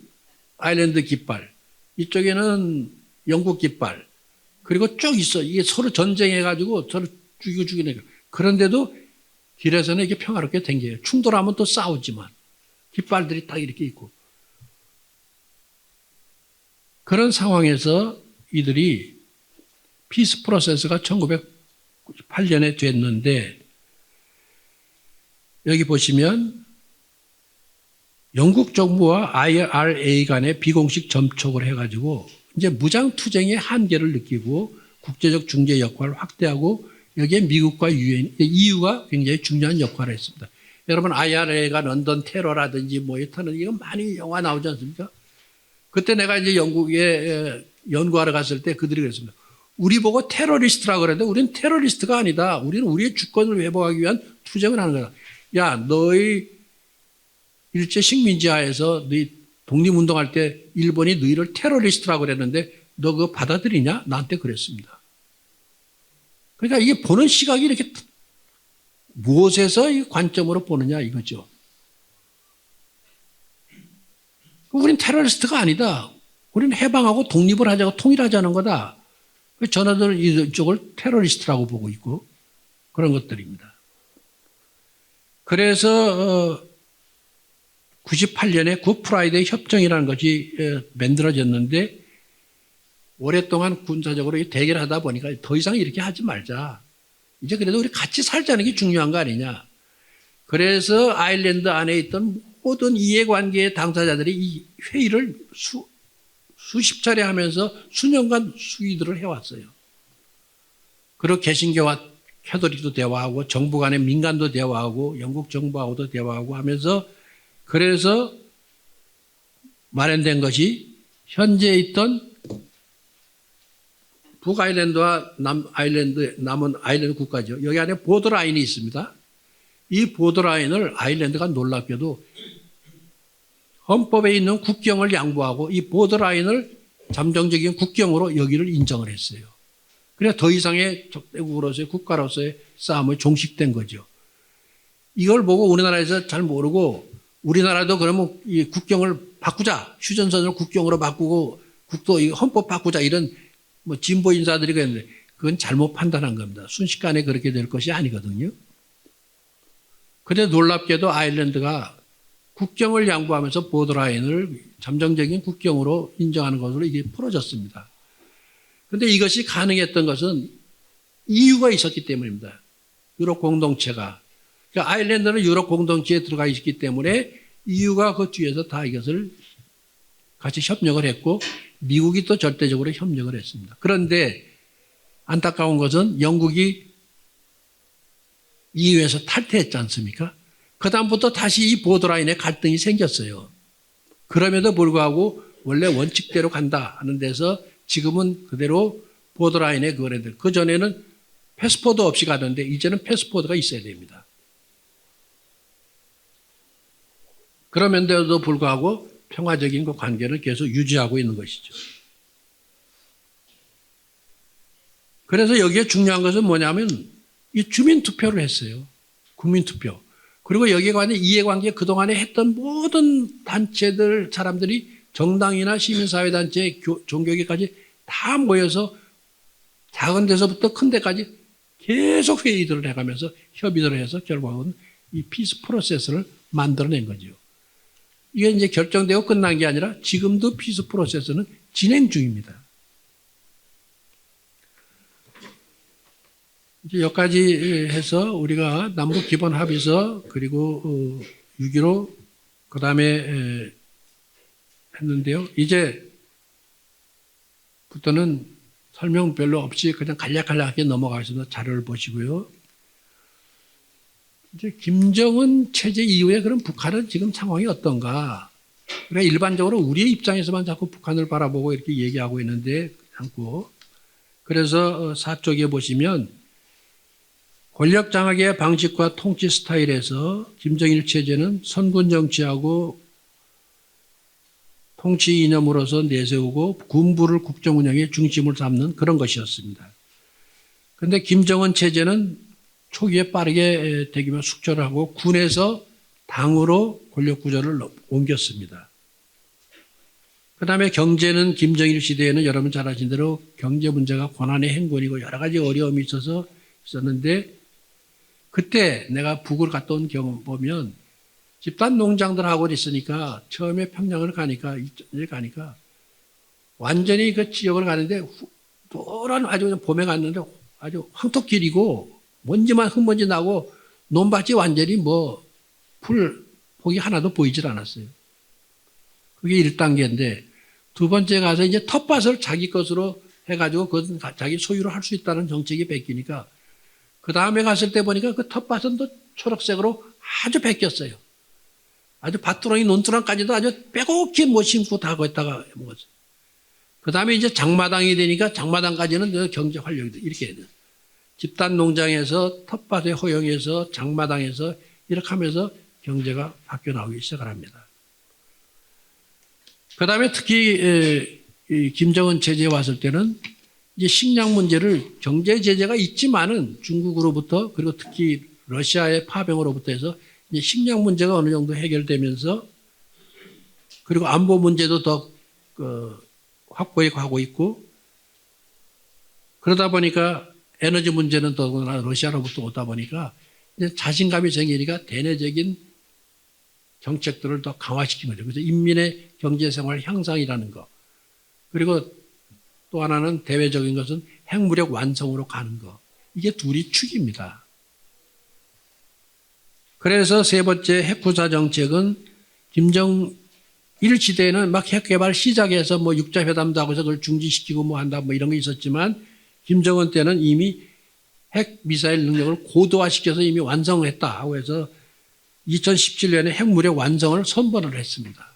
아일랜드 깃발, 이쪽에는 영국 깃발, 그리고 쭉 있어. 이게 서로 전쟁해가지고 서로 죽이는 거. 그런데도 길에서는 이게 평화롭게 댕겨요. 충돌하면 또 싸우지만 깃발들이 딱 이렇게 있고. 그런 상황에서 이들이 피스 프로세스가 1998년에 됐는데 여기 보시면 영국 정부와 IRA 간의 비공식 접촉을 해가지고 이제 무장투쟁의 한계를 느끼고 국제적 중재 역할을 확대하고 여기에 미국과 EU가 굉장히 중요한 역할을 했습니다. 여러분 IRA가 런던 테러라든지 뭐 이터는 이거 많이 영화 나오지 않습니까? 그때 내가 이제 영국에 연구하러 갔을 때 그들이 그랬습니다. 우리 보고 테러리스트라고 그랬는데 우리는 테러리스트가 아니다. 우리는 우리의 주권을 회복하기 위한 투쟁을 하는 거다. 야, 너희 일제 식민지 하에서 너희 독립운동할 때 일본이 너희를 테러리스트라고 그랬는데 너 그거 받아들이냐? 나한테 그랬습니다. 그러니까 이게 보는 시각이 이렇게 무엇에서 이 관점으로 보느냐 이거죠. 우리는 테러리스트가 아니다. 우리는 해방하고 독립을 하자고 통일하자는 거다. 전하들 이쪽을 테러리스트라고 보고 있고 그런 것들입니다. 그래서 98년에 굿프라이데이 협정이라는 것이 만들어졌는데 오랫동안 군사적으로 대결하다 보니까 더 이상 이렇게 하지 말자. 이제 그래도 우리 같이 살자는 게 중요한 거 아니냐. 그래서 아일랜드 안에 있던 모든 이해관계의 당사자들이 이 회의를 수십 차례 하면서 수년간 수의들을 해왔어요. 그리고 개신교와 캐톨릭도 대화하고 정부 간의 민간도 대화하고 영국 정부하고도 대화하고 하면서 그래서 마련된 것이 현재 있던 북아일랜드와 남은 아일랜드 국가죠. 여기 안에 보더라인이 있습니다. 이 보더라인을 아일랜드가 놀랍게도 헌법에 있는 국경을 양보하고 이 보더라인을 잠정적인 국경으로 여기를 인정을 했어요. 그래서 더 이상의 적대국으로서의 국가로서의 싸움이 종식된 거죠. 이걸 보고 우리나라에서 잘 모르고 우리나라도 그러면 이 국경을 바꾸자. 휴전선을 국경으로 바꾸고 국도 헌법 바꾸자 이런 뭐 진보 인사들이 그랬는데 그건 잘못 판단한 겁니다. 순식간에 그렇게 될 것이 아니거든요. 그런데 놀랍게도 아일랜드가 국경을 양보하면서 보더라인을 잠정적인 국경으로 인정하는 것으로 이게 풀어졌습니다. 그런데 이것이 가능했던 것은 이유가 있었기 때문입니다. 유럽 공동체가. 그러니까 아일랜드는 유럽 공동체에 들어가 있기 때문에 EU가 그 뒤에서 다 이것을 같이 협력을 했고 미국이 또 절대적으로 협력을 했습니다. 그런데 안타까운 것은 영국이 EU에서 탈퇴했지 않습니까? 그다음부터 다시 이 보더라인에 갈등이 생겼어요. 그럼에도 불구하고 원래 원칙대로 간다 하는 데서 지금은 그대로 보더라인에 그거랬는데 그전에는 패스포드 없이 가던데 이제는 패스포드가 있어야 됩니다. 그럼에도 불구하고 평화적인 그 관계를 계속 유지하고 있는 것이죠. 그래서 여기에 중요한 것은 뭐냐면 이 주민투표를 했어요. 국민투표. 그리고 여기에 관한 이해관계 그동안에 했던 모든 단체들, 사람들이 정당이나 시민사회단체, 종교계까지 다 모여서 작은 데서부터 큰 데까지 계속 회의들을 해가면서 협의를 해서 결국은 이 피스 프로세스를 만들어낸 거죠. 이게 이제 결정되고 끝난 게 아니라 지금도 피스 프로세스는 진행 중입니다. 이제 여기까지 해서 우리가 남북 기본 합의서 그리고 6.15 그다음에 했는데요. 이제부터는 설명 별로 없이 그냥 간략간략하게 넘어가겠습니다. 자료를 보시고요. 이제 김정은 체제 이후에 그럼 북한은 지금 상황이 어떤가? 그러니까 일반적으로 우리의 입장에서만 자꾸 북한을 바라보고 이렇게 얘기하고 있는데 않고 그래서 4쪽에 보시면 권력 장악의 방식과 통치 스타일에서 김정일 체제는 선군 정치하고 통치 이념으로서 내세우고 군부를 국정 운영의 중심을 삼는 그런 것이었습니다. 그런데 김정은 체제는 초기에 빠르게 대규모 숙절을 하고 군에서 당으로 권력 구조를 옮겼습니다. 그 다음에 경제는 김정일 시대에는 여러분 잘 아신 대로 경제 문제가 고난의 행군이고 여러 가지 어려움이 있었는데 그때 내가 북을 갔다 온 경험 보면 집단 농장들하고 있으니까 처음에 평양을 가니까 완전히 그 지역을 가는데 노란 아주 그냥 봄에 갔는데 아주 황토길이고 먼지만 흙먼지 나고 논밭이 완전히 뭐 풀 폭이 하나도 보이질 않았어요. 그게 1단계인데 두 번째 가서 이제 텃밭을 자기 것으로 해가지고 그것은 자기 소유로 할 수 있다는 정책이 바뀌니까 그 다음에 갔을 때 보니까 그 텃밭은 또 초록색으로 아주 베꼈어요. 아주 밭두렁이 논두렁까지도 아주 빼곡히 못 심고 다 거기다가 먹었어요. 그 다음에 이제 장마당이 되니까 장마당까지는 경제 활력이 이렇게 해야 돼요. 집단 농장에서 텃밭에 허용해서 장마당에서 이렇게 하면서 경제가 바뀌어 나오기 시작을 합니다. 그 다음에 특히 김정은 체제에 왔을 때는 이제 식량 문제를 경제 제재가 있지만은 중국으로부터 그리고 특히 러시아의 파병으로부터 해서 이제 식량 문제가 어느 정도 해결되면서 그리고 안보 문제도 더 확고히 가고 있고 그러다 보니까 에너지 문제는 더구나 러시아로부터 오다 보니까 이제 자신감이 생기니까 대내적인 정책들을 더 강화시킨 거죠. 그래서 인민의 경제생활 향상이라는 거. 그리고 또 하나는 대외적인 것은 핵무력 완성으로 가는 거. 이게 둘이 축입니다. 그래서 세 번째 핵구사 정책은 김정일 시대에는 막 핵개발 시작해서 뭐 육자회담도 하고 해서 그걸 중지시키고 뭐 한다 뭐 이런 게 있었지만 김정은 때는 이미 핵 미사일 능력을 고도화시켜서 이미 완성했다 하고 해서 2017년에 핵무력 완성을 선언을 했습니다.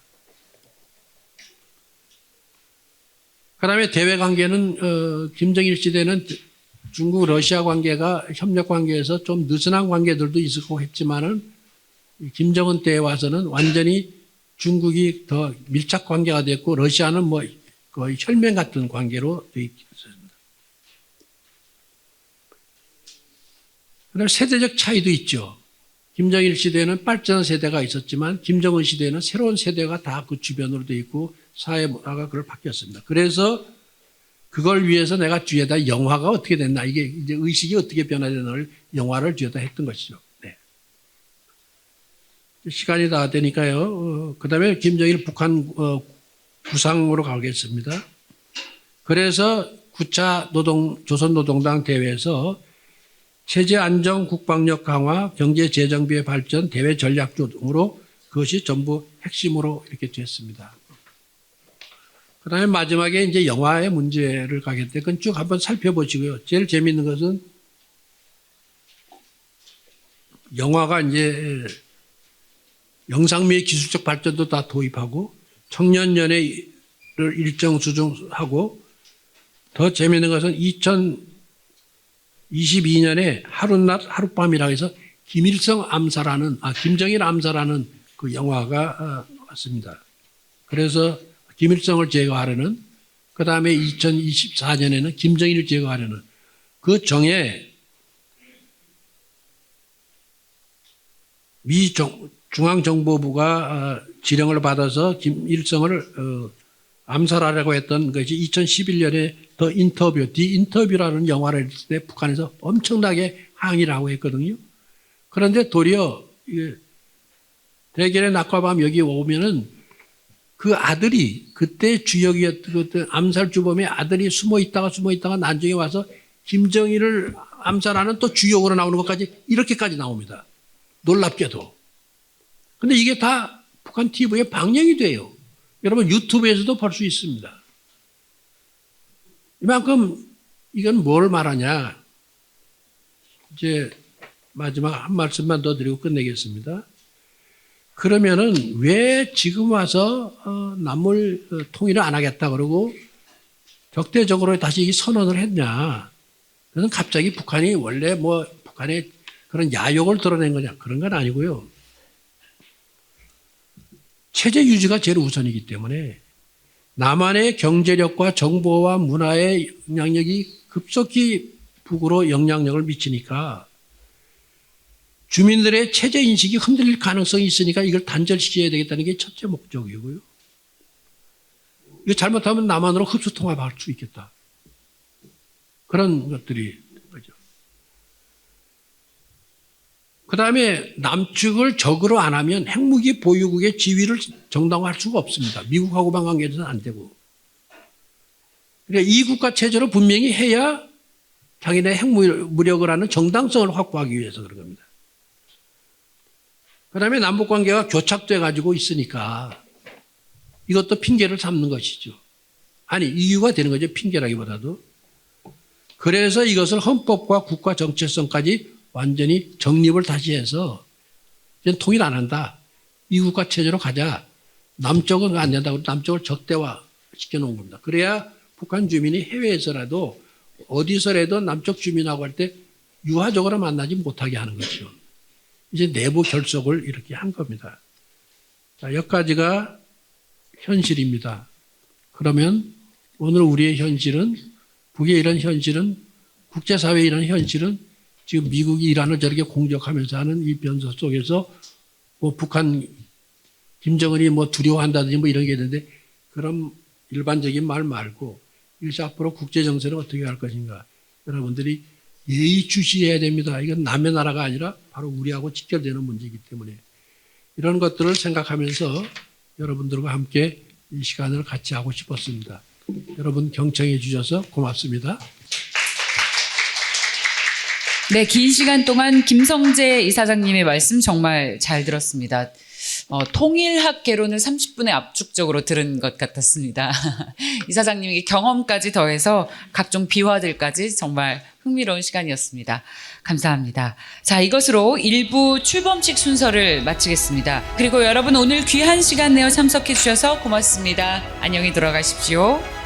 그 다음에 대외 관계는 김정일 시대는 중국 러시아 관계가 협력 관계에서 좀 느슨한 관계들도 있었고 했지만은 김정은 때에 와서는 완전히 중국이 더 밀착 관계가 됐고 러시아는 뭐 거의 혈맹 같은 관계로 되어 있습니다. 그다음에 세대적 차이도 있죠. 김정일 시대에는 발전 세대가 있었지만 김정은 시대에는 새로운 세대가 다 그 주변으로 되어 있고 사회 문화가 그걸 바뀌었습니다. 그래서 그걸 위해서 내가 뒤에다 영화가 어떻게 됐나 이게 이제 의식이 어떻게 변화되나를 영화를 뒤에다 했던 것이죠. 네. 시간이 다 되니까요. 그다음에 김정일 북한 구상으로 가겠습니다. 그래서 9차 조선노동당 대회에서 체제 안정, 국방력 강화, 경제 재정비의 발전, 대외 전략 등으로 그것이 전부 핵심으로 이렇게 됐습니다. 그 다음에 마지막에 이제 영화의 문제를 가겠는데 그건 쭉 한번 살펴보시고요. 제일 재미있는 것은 영화가 이제 영상미의 기술적 발전도 다 도입하고 청년연예를 일정 수준하고 더 재미있는 것은 2022년에 하루낮 하룻밤이라고 해서 김정일 암살하는 그 영화가 왔습니다. 그래서 김일성을 제거하려는 그 다음에 2024년에는 김정일을 제거하려는 그 정에 미 중앙정보부가 지령을 받아서 김일성을 암살하려고 했던 것이 2011년에 디 인터뷰라는 영화를 했을 때 북한에서 엄청나게 항의를 하고 했거든요. 그런데 도리어 대결의 낮과 밤 여기 오면은 그 아들이 그때 주역이었던 그 암살 주범의 아들이 숨어 있다가 나중에 와서 김정일을 암살하는 또 주역으로 나오는 것까지 이렇게까지 나옵니다. 놀랍게도. 근데 이게 다 북한 TV에 방영이 돼요. 여러분 유튜브에서도 볼 수 있습니다. 이만큼 이건 뭘 말하냐. 이제 마지막 한 말씀만 더 드리고 끝내겠습니다. 그러면은 왜 지금 와서 남물 통일을 안 하겠다 그러고 적대적으로 다시 선언을 했냐. 그래서 갑자기 북한이 원래 뭐 북한의 그런 야욕을 드러낸 거냐. 그런 건 아니고요. 체제 유지가 제일 우선이기 때문에 남한의 경제력과 정보와 문화의 영향력이 급속히 북으로 영향력을 미치니까 주민들의 체제 인식이 흔들릴 가능성이 있으니까 이걸 단절시켜야 되겠다는 게 첫째 목적이고요. 이거 잘못하면 남한으로 흡수 통합할 수 있겠다. 그런 것들이 거죠. 그 다음에 남측을 적으로 안 하면 핵무기 보유국의 지위를 정당화할 수가 없습니다. 미국하고만 관계에서는 안 되고. 그러니까 이 국가 체제로 분명히 해야 자기네 핵무력을 하는 정당성을 확보하기 위해서 그런 겁니다. 그 다음에 남북관계가 교착돼 가지고 있으니까 이것도 핑계를 삼는 것이죠. 아니 이유가 되는 거죠. 핑계라기보다도. 그래서 이것을 헌법과 국가 정체성까지 완전히 정립을 다시 해서 이제 통일 안 한다. 이 국가 체제로 가자. 남쪽은 안 된다고 남쪽을 적대화 시켜놓은 겁니다. 그래야 북한 주민이 해외에서라도 어디서라도 남쪽 주민하고 할 때 유화적으로 만나지 못하게 하는 거죠. 이제 내부 결속을 이렇게 한 겁니다. 자, 여기까지가 현실입니다. 그러면 오늘 우리의 현실은 북의 이런 현실은 국제사회의 이런 현실은 지금 미국이 이란을 저렇게 공격하면서 하는 이 변수 속에서 뭐 북한 김정은이 뭐 두려워한다든지 뭐 이런 게 있는데 그런 일반적인 말 말고 이것이 앞으로 국제정세를 어떻게 할 것인가 여러분들이 예의주시해야 됩니다. 이건 남의 나라가 아니라 바로 우리하고 직결되는 문제이기 때문에 이런 것들을 생각하면서 여러분들과 함께 이 시간을 같이 하고 싶었습니다. 여러분 경청해 주셔서 고맙습니다. 네, 긴 시간 동안 김성재 이사장님의 말씀 정말 잘 들었습니다. 통일학 개론을 30분에 압축적으로 들은 것 같았습니다. 이사장님이 경험까지 더해서 각종 비화들까지 정말 흥미로운 시간이었습니다. 감사합니다. 자, 이것으로 1부 출범식 순서를 마치겠습니다. 그리고 여러분 오늘 귀한 시간 내어 참석해 주셔서 고맙습니다. 안녕히 들어가십시오.